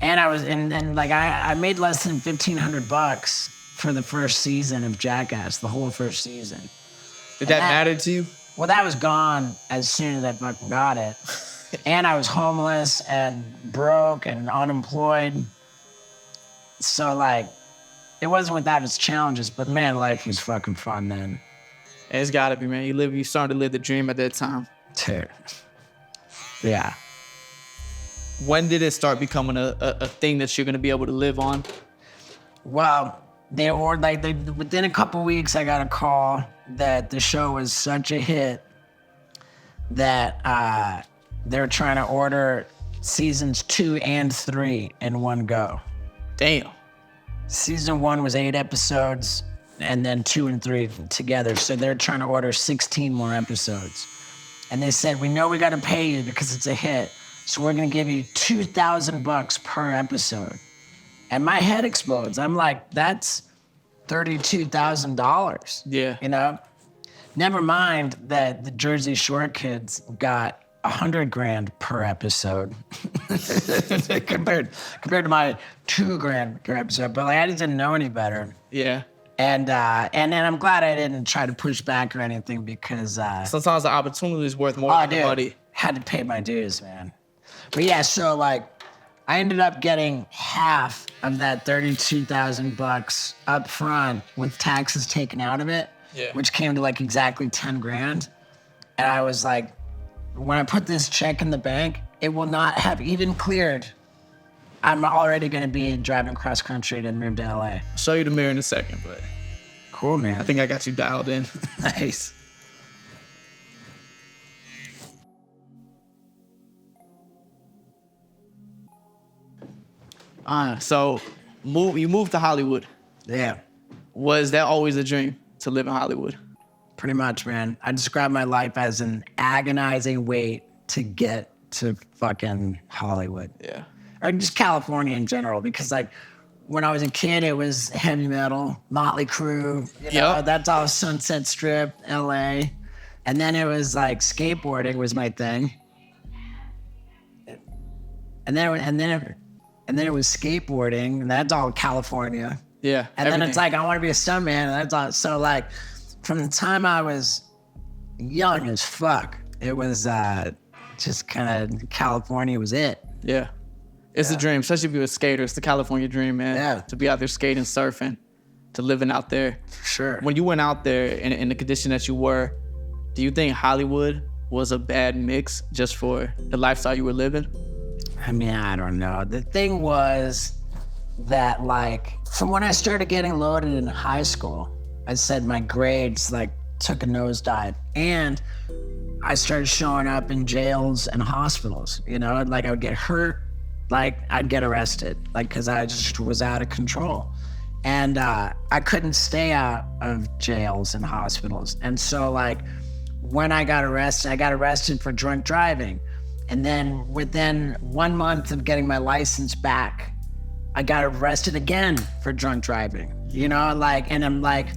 And I was, and like I made less than $1,500 for the first season of Jackass, the whole first season. Did that matter to you? Well, that was gone as soon as I fucking got it. And I was homeless and broke and unemployed. So like, it wasn't without its challenges, but man, life was fucking fun then. It's gotta be, man. You started to live the dream at that time. Dude. Yeah. When did it start becoming a thing that you're gonna be able to live on? Well, within a couple weeks, I got a call that the show was such a hit that they were trying to order seasons 2 and 3 in one go. Damn. Season 1 was 8 episodes, and then 2 and 3 together. So they're trying to order 16 more episodes. And they said, we know we gotta pay you because it's a hit. So we're gonna give you $2,000 per episode. And my head explodes. I'm like, that's $32,000. Yeah. You know? Never mind that the Jersey Shore kids got $100,000 per episode compared to my $2,000 per episode. But like, I didn't know any better. Yeah. And I'm glad I didn't try to push back or anything because sometimes the opportunity is worth more than the money. Had to pay my dues, man. But yeah, so like I ended up getting half of that $32,000 up front with taxes taken out of it, which came to like exactly $10,000. And I was like, when I put this check in the bank, it will not have even cleared. I'm already gonna be driving cross country to move to LA. I'll show you the mirror in a second, but cool, man. I think I got you dialed in. Nice. So you moved to Hollywood. Yeah, Was that always a dream to live in Hollywood? pretty much, man. I describe my life as an agonizing wait to get to fucking Hollywood. Yeah. Or just California in general, because like when I was a kid, it was heavy metal, Motley Crue, that's all Sunset Strip, LA. And then it was like skateboarding was my thing. And then it was skateboarding, and that's all California. Yeah. And then it's like, I want to be a stuntman, and that's all. So like, from the time I was young as fuck, it was just kind of California was it. Yeah. It's a dream, especially if you're a skater. It's the California dream, man. Yeah. To be out there skating, surfing, to living out there. Sure. When you went out there in the condition that you were, do you think Hollywood was a bad mix just for the lifestyle you were living? I mean, I don't know. The thing was that, like, from when I started getting loaded in high school, I said my grades, like, took a nosedive. And I started showing up in jails and hospitals, like I would get hurt, like I'd get arrested, like, because I just was out of control. And I couldn't stay out of jails and hospitals. And so, like, when I got arrested for drunk driving. And then within 1 month of getting my license back, I got arrested again for drunk driving, and I'm like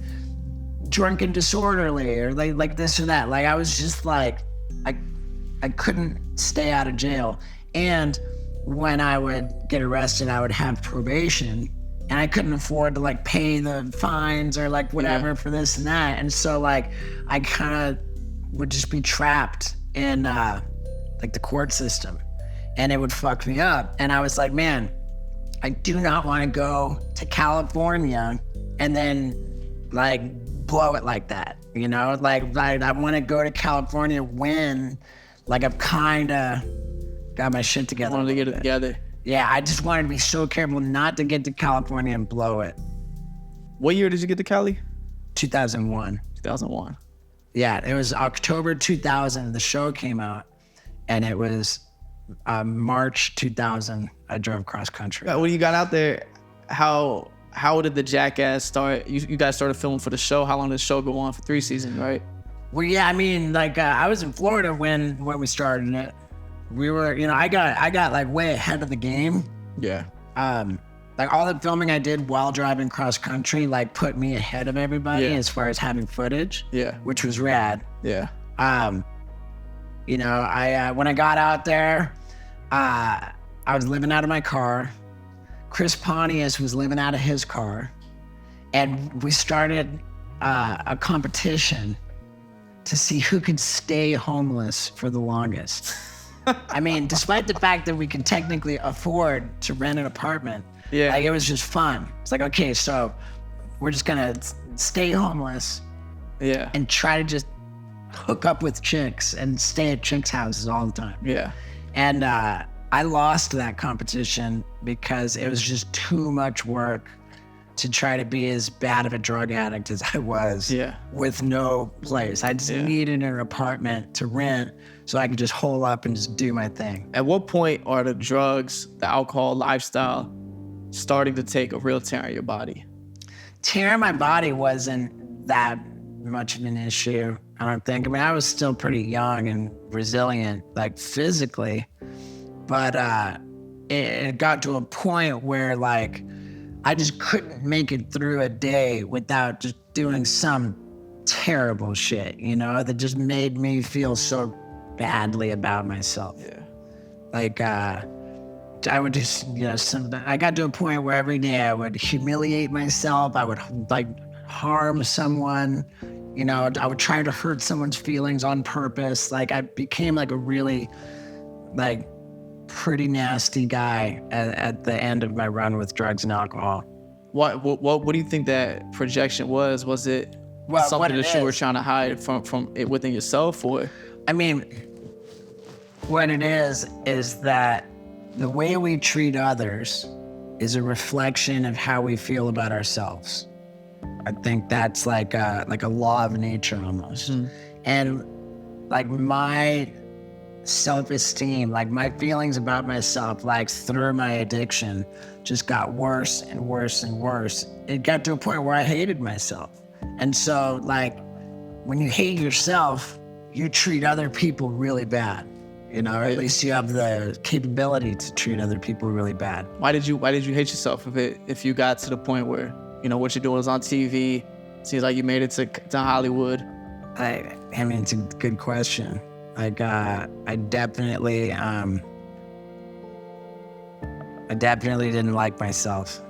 drunk and disorderly or like this or that. Like I was just like, I couldn't stay out of jail. And when I would get arrested, I would have probation and I couldn't afford to like pay the fines or like whatever for this and that. And so like, I kind of would just be trapped in, like the court system, and it would fuck me up. And I was like, man, I do not want to go to California and then like blow it like that, like I want to go to California when like I've kind of got my shit together. Wanted to get it together. Yeah, I just wanted to be so careful not to get to California and blow it. What year did you get to Cali? 2001. 2001. Yeah, it was October 2000, the show came out. And it was March 2000, I drove cross country. When you got out there, how did the Jackass start? You guys started filming for the show. How long did the show go on? For 3 seasons, right? Well, yeah, I mean, like I was in Florida when we started it. We were, I got like way ahead of the game. Yeah. Like all the filming I did while driving cross country, like put me ahead of everybody as far as having footage. Yeah. Which was rad. Yeah. When I got out there, I was living out of my car. Chris Pontius was living out of his car. And we started a competition to see who could stay homeless for the longest. I mean, despite the fact that we could technically afford to rent an apartment, like it was just fun. It's like, okay, so we're just gonna stay homeless and try to just hook up with chicks and stay at chicks' houses all the time. Yeah. And I lost that competition because it was just too much work to try to be as bad of a drug addict as I was with no place. I just needed an apartment to rent so I could just hole up and just do my thing. At what point are the drugs, the alcohol lifestyle starting to take a real tear on your body? Tearing my body wasn't that much of an issue, I don't think. I mean, I was still pretty young and resilient, like physically, but it got to a point where like I just couldn't make it through a day without just doing some terrible shit, that just made me feel so badly about myself. Yeah. Like, I would just, I got to a point where every day I would humiliate myself. I would like harm someone, I would try to hurt someone's feelings on purpose. Like I became like a really like pretty nasty guy at the end of my run with drugs and alcohol. What do you think that projection was? Was it something that you were trying to hide from it within yourself, or? I mean, what it is that the way we treat others is a reflection of how we feel about ourselves. I think that's like a law of nature almost. And like my self-esteem, like my feelings about myself, like through my addiction, just got worse and worse and worse. It got to a point where I hated myself. And so like when you hate yourself, you treat other people really bad, or at least you have the capability to treat other people really bad. Why did you hate yourself if you got to the point where, what you're doing is on TV, seems like you made it to Hollywood? I mean, it's a good question. Like, I definitely didn't like myself,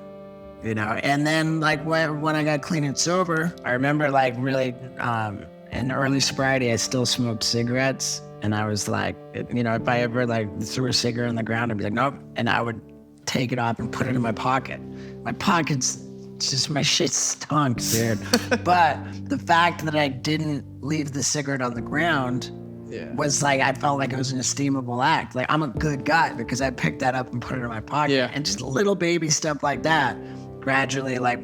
And then, like, when I got clean and sober, I remember, like, really, in early sobriety, I still smoked cigarettes. And I was like, if I ever, like, threw a cigarette on the ground, I'd be like, nope. And I would take it off and put it in my pocket. My pocket's just, my shit stunk, dude. But the fact that I didn't leave the cigarette on the ground was like, I felt like it was an esteemable act. Like, I'm a good guy because I picked that up and put it in my pocket. Yeah. And just little baby stuff like that gradually, like,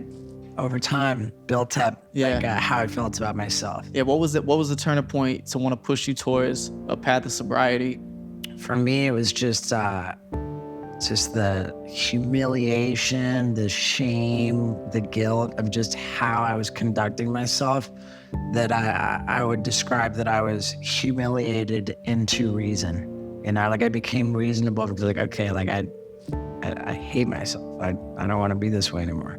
over time built up how I felt about myself. Yeah, what was the turning point to want to push you towards a path of sobriety? For me, it was just the humiliation, the shame, the guilt of just how I was conducting myself, that I would describe that I was humiliated into reason. Like I became reasonable to be like, okay, like I hate myself. I don't want to be this way anymore.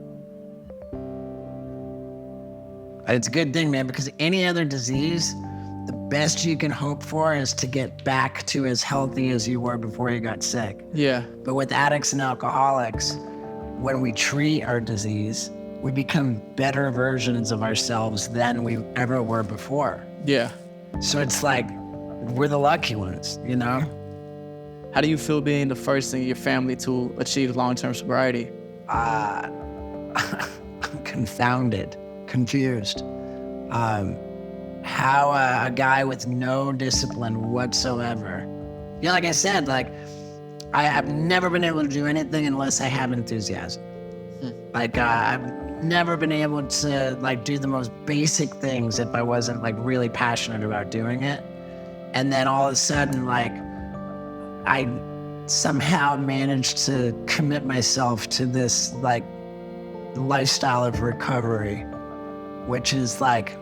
It's a good thing, man, because any other disease, the best you can hope for is to get back to as healthy as you were before you got sick. Yeah. But with addicts and alcoholics, when we treat our disease, we become better versions of ourselves than we ever were before. Yeah. So it's like, we're the lucky ones, How do you feel being the first in your family to achieve long-term sobriety? I'm confounded, confused. How a guy with no discipline whatsoever. Like I said, like I have never been able to do anything unless I have enthusiasm. Like I've never been able to like do the most basic things if I wasn't like really passionate about doing it. And then all of a sudden, like I somehow managed to commit myself to this like lifestyle of recovery, which is like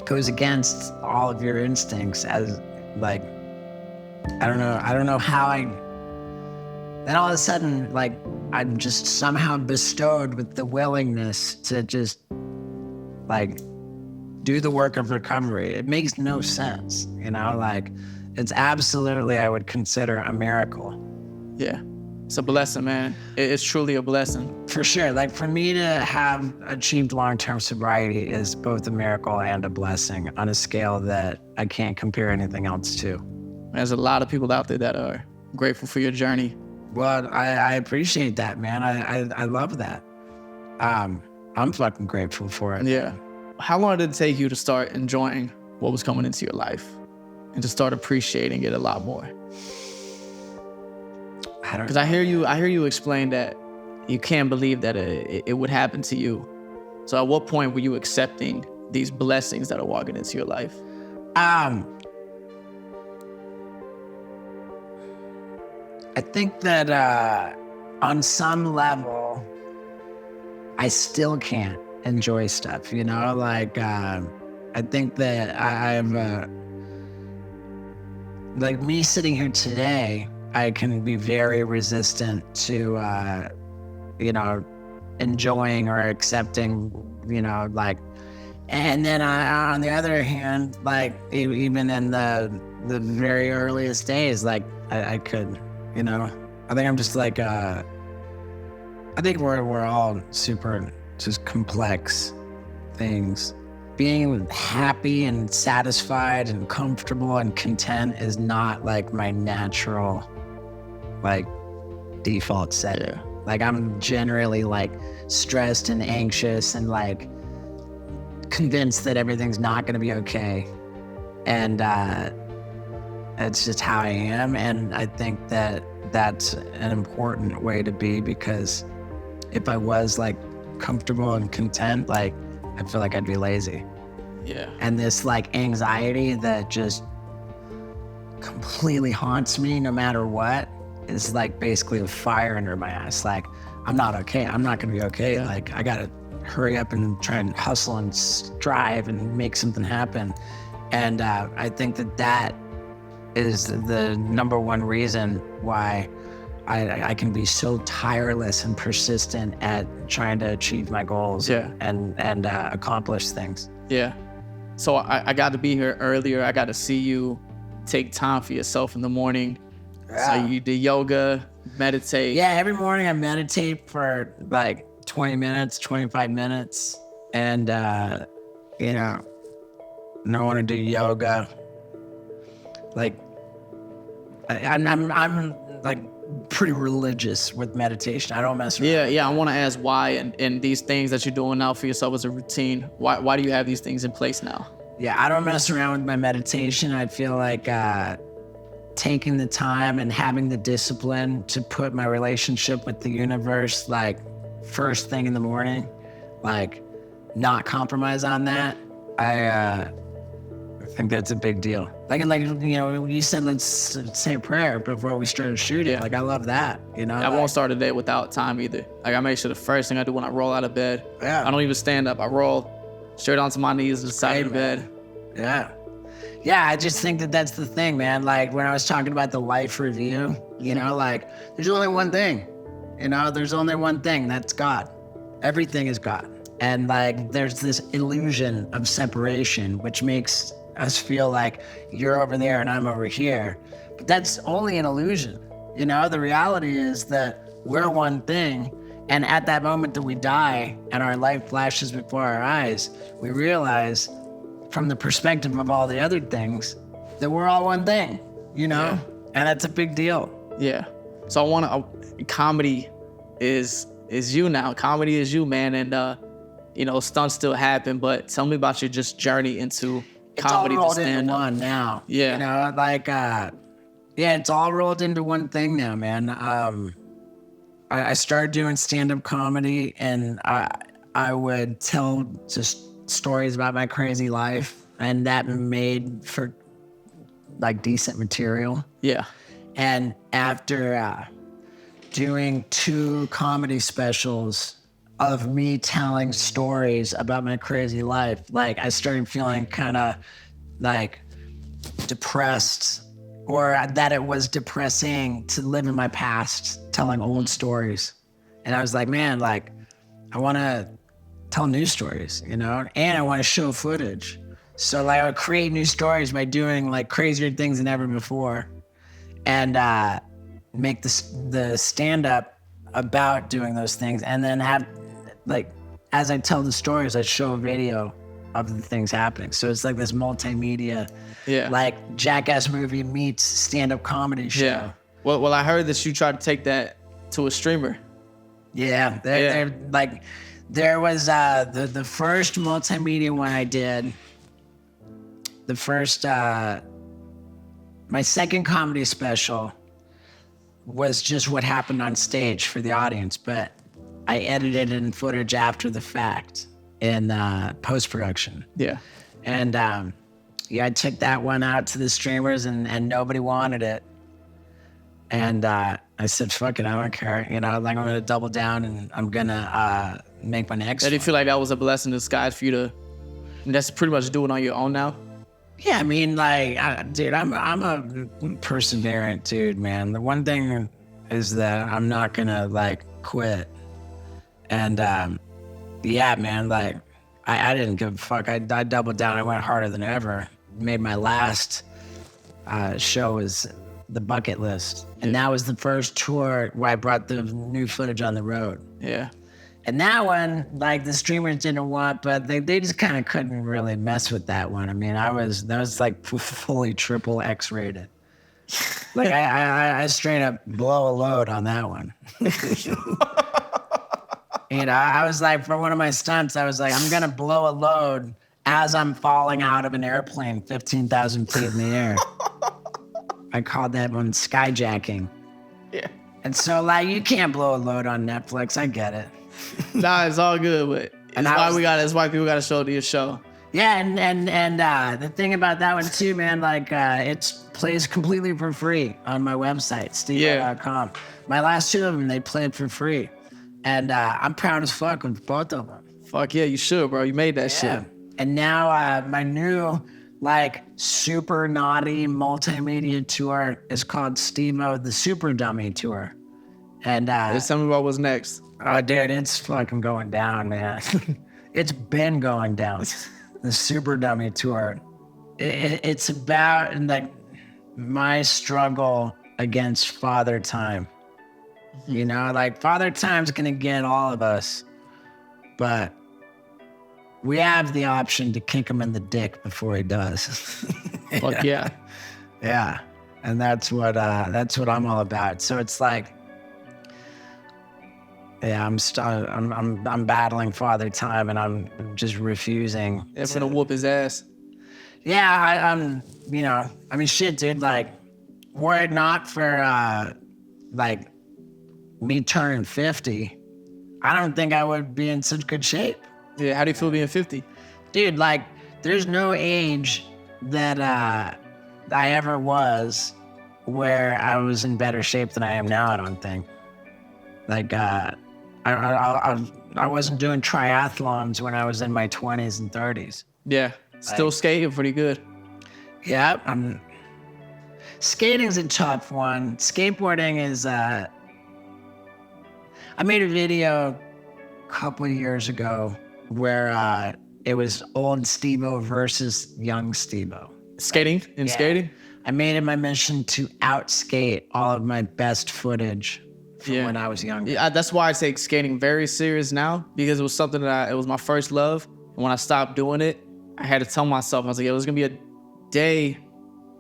goes against all of your instincts as like, I don't know how then all of a sudden, like I'm just somehow bestowed with the willingness to just like do the work of recovery. It makes no sense, like it's absolutely, I would consider a miracle. Yeah. It's a blessing, man. It's truly a blessing. For sure. Like for me to have achieved long-term sobriety is both a miracle and a blessing on a scale that I can't compare anything else to. There's a lot of people out there that are grateful for your journey. Well, I appreciate that, man. I love that. I'm fucking grateful for it. Yeah. How long did it take you to start enjoying what was coming into your life and to start appreciating it a lot more? Because I hear you explain that you can't believe that it would happen to you. So at what point were you accepting these blessings that are walking into your life? I think that on some level, I still can't enjoy stuff, like I think that I'm like me sitting here today, I can be very resistant to, enjoying or accepting, like, and then on the other hand, like even in the very earliest days, like I could, I think I'm just like, I think we're all super just complex things. Being happy and satisfied and comfortable and content is not like my natural like default setting. Yeah. Like I'm generally like stressed and anxious and like convinced that everything's not going to be okay. And it's just how I am. And I think that that's an important way to be, because if I was like comfortable and content, like I feel like I'd be lazy. Yeah. And this like anxiety that just completely haunts me no matter what is like basically a fire under my ass. Like, I'm not okay. I'm not gonna be okay. Yeah. Like, I gotta hurry up and try and hustle and strive and make something happen. And I think that is the number one reason why I can be so tireless and persistent at trying to achieve my goals. Yeah. and accomplish things. Yeah. So I got to be here earlier. I got to see you take time for yourself in the morning. Yeah. So you do yoga, meditate. Yeah, every morning I meditate for like 20 minutes, 25 minutes. And, you know, and I want to do yoga. Like, I'm like pretty religious with meditation. I don't mess around. Yeah. I want to ask why and these things that you're doing now for yourself as a routine. Why do you have these things in place now? Yeah, I don't mess around with my meditation. I feel like taking the time and having the discipline to put my relationship with the universe like first thing in the morning, like not compromise on that. I think that's a big deal. Like you know, you said let's say a prayer before we started shooting. Yeah. Like I love that. You know, I won't start a day without time either. Like I make sure the first thing I do when I roll out of bed, Yeah. I don't even stand up. I roll straight onto my knees to the side of the bed. Yeah. Yeah, I just think that that's the thing, man. Like when I was talking about the life review, you know, like there's only one thing, you know, there's only one thing, that's God. Everything is God. And like there's this illusion of separation, which makes us feel like you're over there and I'm over here. But that's only an illusion. You know, the reality is that we're one thing. And at that moment that we die and our life flashes before our eyes, we realize from the perspective of all the other things that we're all one thing, you know? Yeah. And that's a big deal. Yeah. So comedy is you now. Comedy is you, man. And, you know, stunts still happen, but tell me about your just journey into comedy It's all to rolled into stand up. one now. Yeah. You know, like, yeah, it's all rolled into one thing now, man. I started doing stand-up comedy and I would tell just stories about my crazy life, and that made for like decent material. Yeah. And after doing 2 comedy specials of me telling stories about my crazy life, like I started feeling kind of like depressed, or that it was depressing to live in my past telling old stories. And I was like, man, like I want to tell new stories, you know, and I want to show footage. So like I would create new stories by doing like crazier things than ever before, and make the stand-up about doing those things, and then have like as I tell the stories, I show a video of the things happening. So it's like this multimedia, like Jackass movie meets stand-up comedy show. Yeah. Well, I heard that you tried to take that to a streamer. Yeah, they're like. There was the first multimedia one I did. The first, my second comedy special was just what happened on stage for the audience, but I edited in footage after the fact in post-production. Yeah. And yeah, I took that one out to the streamers and nobody wanted it. And I said, fuck it, I don't care. You know, like I'm gonna double down and I'm gonna make my next Do you one. feel like that was a blessing in disguise for you to, and that's pretty much do it on your own now? Yeah, I mean, like, dude, I'm a perseverant dude, man. The one thing is that I'm not gonna like quit. And yeah, man, like I didn't give a fuck. I doubled down. I went harder than ever. Made my last show was The Bucket List, and that was the first tour where I brought the new footage on the road. Yeah. And that one, like the streamers didn't want, but they just kind of couldn't really mess with that one. I mean, that was like fully triple X rated. Like I straight up blow a load on that one. You know, I was like, for one of my stunts, I was like, I'm gonna blow a load as I'm falling out of an airplane 15,000 feet in the air. I called that one skyjacking. Yeah. And so like, you can't blow a load on Netflix. I get it. Nah, it's all good, but that's why people gotta show to your show. Yeah, and the thing about that one too, man, like it plays completely for free on my website, steve.com. My last two of them, they played for free, and I'm proud as fuck with both of them. Fuck yeah, you should, bro. You made that shit. And now my new like super naughty multimedia tour is called Steve-O the Super Dummy Tour. And Just tell me about what's next. oh, dude, it's fucking going down, man. It's been going down. The Super Dummy Tour. It's about like my struggle against Father Time. You know, like Father Time's gonna get all of us, but we have the option to kick him in the dick before he does. Fuck yeah. Yeah, and that's what I'm all about. So it's like, yeah, I'm battling Father Time, and I'm just refusing. I'm gonna whoop his ass. Yeah, I'm. You know, I mean, shit, dude. Like, were it not for like me turning 50, I don't think I would be in such good shape. Yeah, how do you feel being 50? Dude, like, there's no age that I ever was where I was in better shape than I am now, I don't think. Like, I wasn't doing triathlons when I was in my 20s and 30s. Yeah, still skating pretty good. Yeah, skating's a tough one. Skateboarding is, I made a video a couple of years ago where it was old Steve-O versus young Steve-O. Skating? Skating? I made it my mission to outskate all of my best footage from when I was younger. Yeah, that's why I take skating very serious now, because it was something that it was my first love. And when I stopped doing it, I had to tell myself, I was like, it was gonna be a day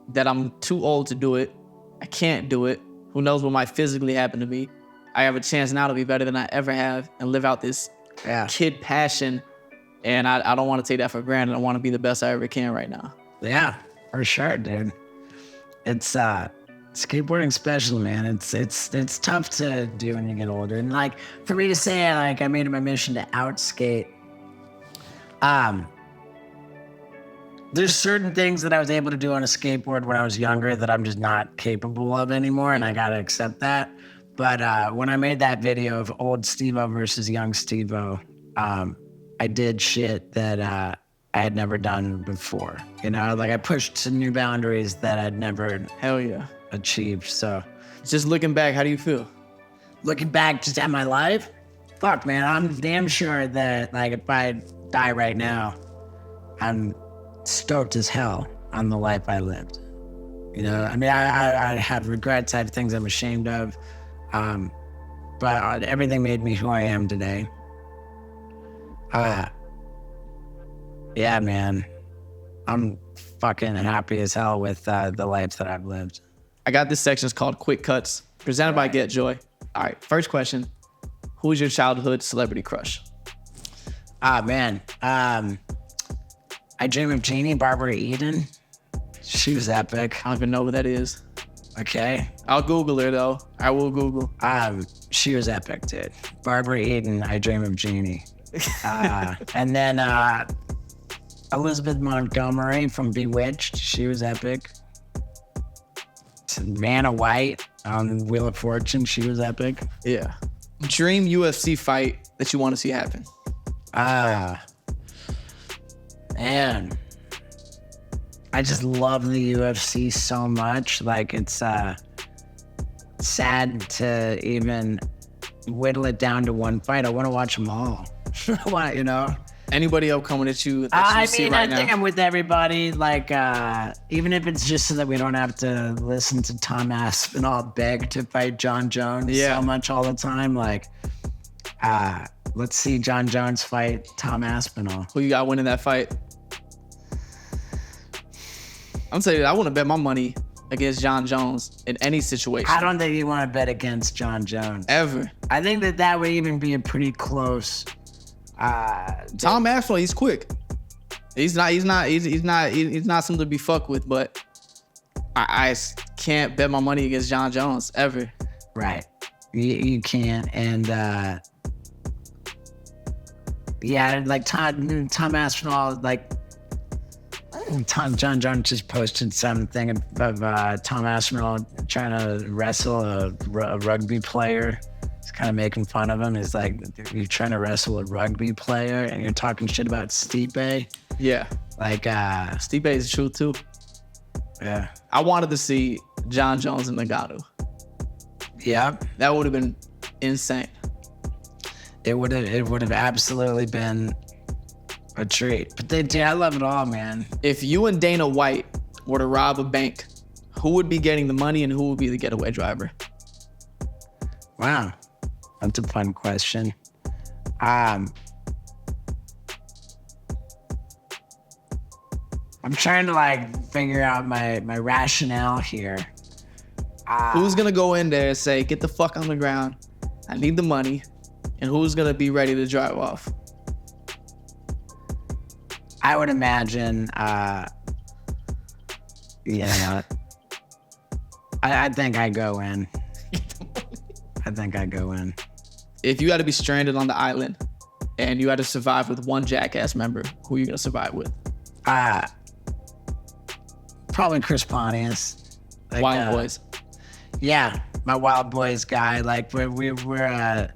that I'm too old to do it. I can't do it. Who knows what might physically happen to me? I have a chance now to be better than I ever have and live out this kid passion. And I don't want to take that for granted. I want to be the best I ever can right now. Yeah, for sure, dude. It's skateboarding special, man. It's tough to do when you get older. And like for me to say like I made it my mission to outskate. There's certain things that I was able to do on a skateboard when I was younger that I'm just not capable of anymore, and I gotta accept that. But when I made that video of old Steve-O versus young Steve-O, I did shit that I had never done before. You know, like I pushed to new boundaries that I'd never achieved. So just looking back, how do you feel? Looking back just at my life, fuck, man, I'm damn sure that like if I die right now, I'm stoked as hell on the life I lived. You know, I mean, I have regrets, I have things I'm ashamed of, but everything made me who I am today. Yeah, man, I'm fucking happy as hell with the life that I've lived. I got this section, it's called Quick Cuts, presented by Get Joy. All right, first question. Who's your childhood celebrity crush? Man, I Dream of Jeannie, Barbara Eden. She was epic. I don't even know what that is. Okay. I'll Google her though. I will Google. She was epic, dude. Barbara Eden, I Dream of Jeannie. And then Elizabeth Montgomery from Bewitched. She was epic. Vanna White on Wheel of Fortune. She was epic. Yeah. Dream UFC fight that you want to see happen. Man. I just love the UFC so much. Like, it's sad to even whittle it down to one fight. I want to watch them all. You know? Anybody else coming at you that you see right now? I think I'm with everybody. Like, even if it's just so that we don't have to listen to Tom Aspinall beg to fight John Jones so much all the time. Like, let's see John Jones fight Tom Aspinall. Who you got winning that fight? I'm saying I want to bet my money against John Jones in any situation. I don't think you want to bet against John Jones. Ever. I think that would even be a pretty close. Tom Aspinall, he's quick. He's not something to be fucked with, but I can't bet my money against John Jones ever. Right. You can't. And like Tom Aspinall, like John Jones just posted something of Tom Aspinall trying to wrestle a rugby player. He's kind of making fun of him. He's like, you're trying to wrestle a rugby player and you're talking shit about Stipe. Yeah. Like, Stipe is true too. Yeah. I wanted to see John Jones and Ngannou. Yep. That would have been insane. It would have absolutely been a treat. But I love it all, man. If you and Dana White were to rob a bank, who would be getting the money and who would be the getaway driver? Wow. That's a fun question. I'm trying to figure out my rationale here. Who's gonna go in there and say, get the fuck on the ground, I need the money, and who's gonna be ready to drive off? I would imagine, I think I go in. If you got to be stranded on the island and you had to survive with one Jackass member, who are you gonna survive with? Probably Chris Pontius. Wild Boys. Yeah, my Wild Boys guy. We're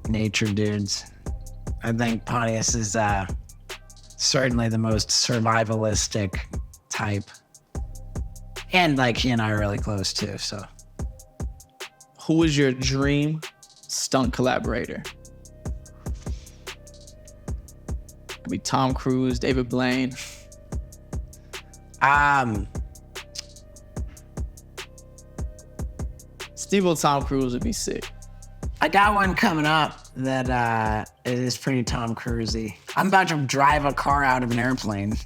nature dudes. I think Pontius is certainly the most survivalistic type. And he and I are really close too, so. Who is your dream stunt collaborator? Could be Tom Cruise, David Blaine. Steve-O Tom Cruise would be sick. I got one coming up that it is pretty Tom Cruise-y. I'm about to drive a car out of an airplane.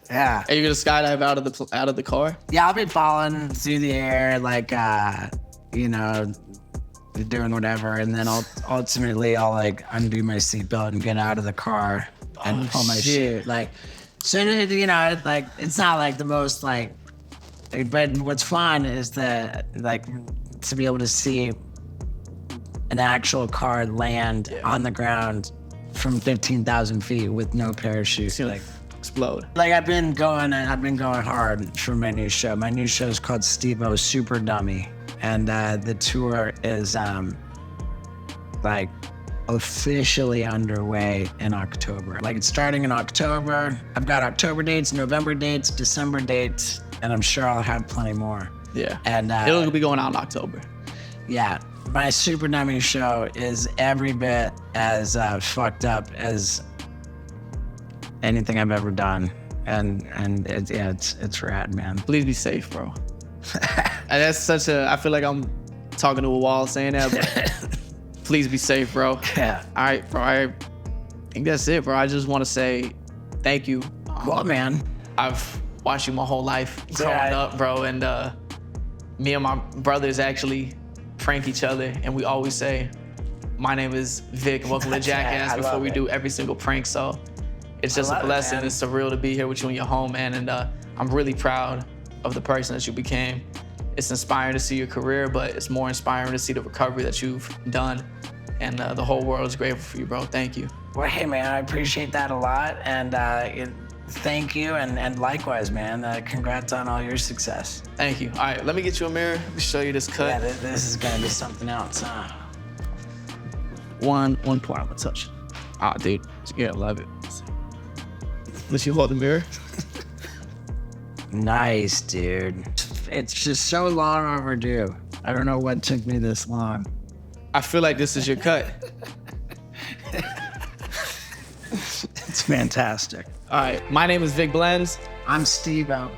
Yeah. Are you gonna skydive out of the car? Yeah, I'll be falling through the air, doing whatever, and then ultimately I'll undo my seatbelt and get out of the car and pull my chute. It's not the most but what's fun is that to be able to see an actual car land on the ground from 15,000 feet with no parachute. Explode. I've been going hard for my new show. My new show is called Steve-O Super Dummy, and the tour is officially underway in October. It's starting in October. I've got October dates, November dates, December dates, and I'm sure I'll have plenty more. Yeah. And it'll be going out in October. Yeah. My Super Dummy show is every bit as fucked up as anything I've ever done, and it's rad, man. Please be safe, bro. And that's I feel like I'm talking to a wall saying that, but please be safe, bro. Yeah. All right, bro. I think that's it, bro. I just want to say thank you. Cool, man. I've watched you my whole life growing up, bro, and me and my brothers actually prank each other, and we always say, my name is Vic, and welcome to Jackass before we do every single prank, so it's just a blessing. It's surreal to be here with you in your home, man, and I'm really proud of the person that you became. It's inspiring to see your career, but it's more inspiring to see the recovery that you've done, and the whole world is grateful for you, bro. Thank you. Well, hey, man, I appreciate that a lot, and thank you, and likewise, man. Congrats on all your success. Thank you. All right, let me get you a mirror. Let me show you this cut. Yeah, this is gonna be something else, huh? One part, I'm gonna touch. Ah, dude, yeah, love it. Let you hold the mirror. Nice, dude. It's just so long overdue. I don't know what took me this long. I feel like this is your cut. It's fantastic. All right, my name is VicBlends. I'm Steve-O.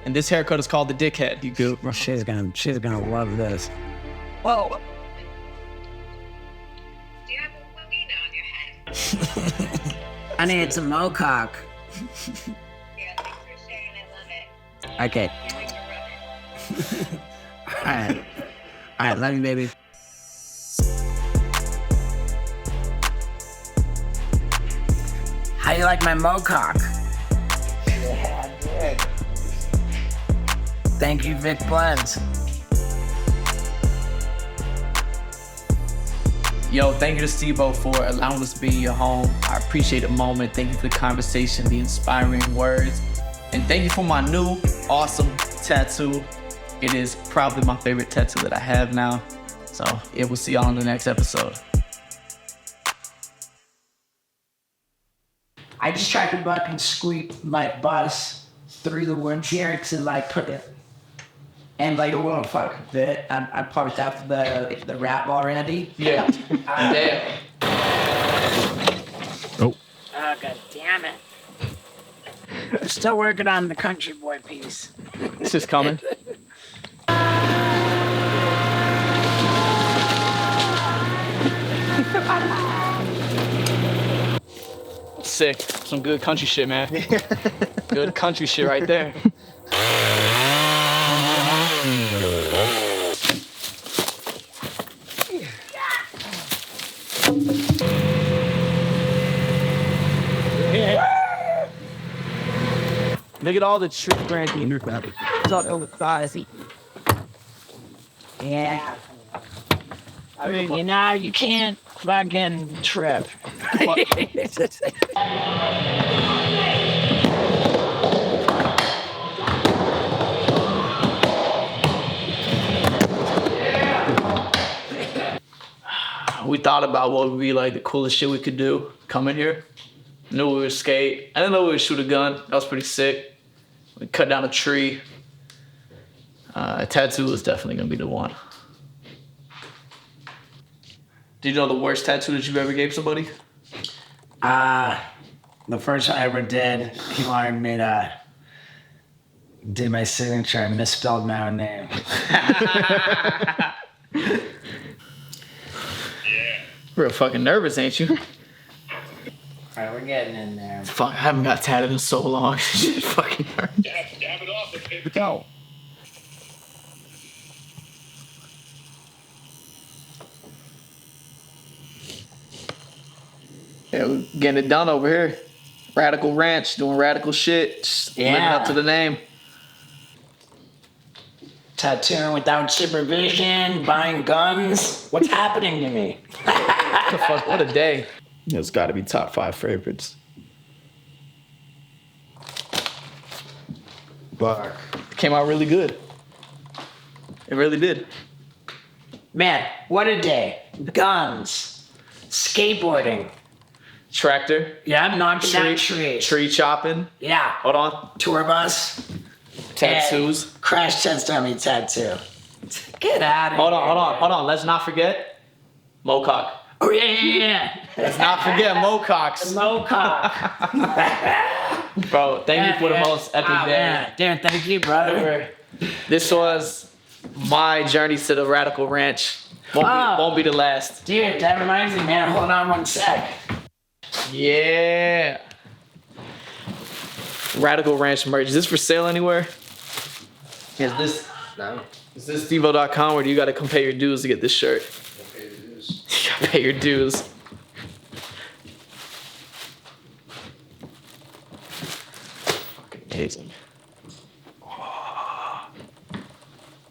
And this haircut is called the Dickhead. You good, bro? She's gonna love this. Whoa. Do you have a boogie on your head? I need some mocock. Yeah, thanks for sharing. I love it. Okay. Can't wait to rub it. All right, love you, baby. How you like my mocock? Yeah, good. Thank you, VicBlends. Yo, thank you to Steve-O for allowing us to be in your home. I appreciate the moment. Thank you for the conversation, the inspiring words. And thank you for my new, awesome tattoo. It is probably my favorite tattoo that I have now. So, yeah, we'll see y'all in the next episode. I just tried to fucking squeak my bus through the windshield to like put it, and like it won't fucking fit. I parked after the rap already. Yeah. Damn. Oh, god damn it. I'm still working on the country boy piece. This is coming. Sick. Some good country shit, man. Good country shit right there. Look at all the tree branches. It's all over size. Yeah. I mean, you know, you can't fucking trip. We thought about what would be like the coolest shit we could do coming here. Knew we would skate. I didn't know we would shoot a gun. That was pretty sick. We cut down a tree. A tattoo is definitely gonna be the one. Do you know the worst tattoo that you've ever gave somebody? The first one I ever did, he wanted me to do my signature. I misspelled my own name. Real fucking nervous, ain't you? Alright, we're getting in there. Fuck, I haven't got tatted in so long. Shit fucking hurts. Dab it off with paper towel. Yeah, we're getting it done over here. Radical Ranch, doing radical shit. Just living up to the name. Tattooing without supervision, buying guns. What's happening to me? What the fuck? What a day. It's got to be top 5 favorites. Bark. It came out really good. It really did. Man, what a day. Guns. Skateboarding. Tractor. Yeah, I'm knocking down trees. Tree chopping. Yeah. Hold on. Tour bus. Tattoos. And crash test dummy tattoo. Get out of Hold here. on. Let's not forget Mocock. Oh, yeah. Let's not forget Mococks. Mocock. Bro, thank you for the most epic day. Man. Dude, thank you, brother. This was my journey to the Radical Ranch. Won't be the last. Dude, that reminds me, man. Hold on one sec. Yeah. Radical Ranch merch. Is this for sale anywhere? Is this? No. Is this Devo.com, or do you got to come pay your dues to get this shirt? Pay your dues. You got to pay your dues. Fucking amazing.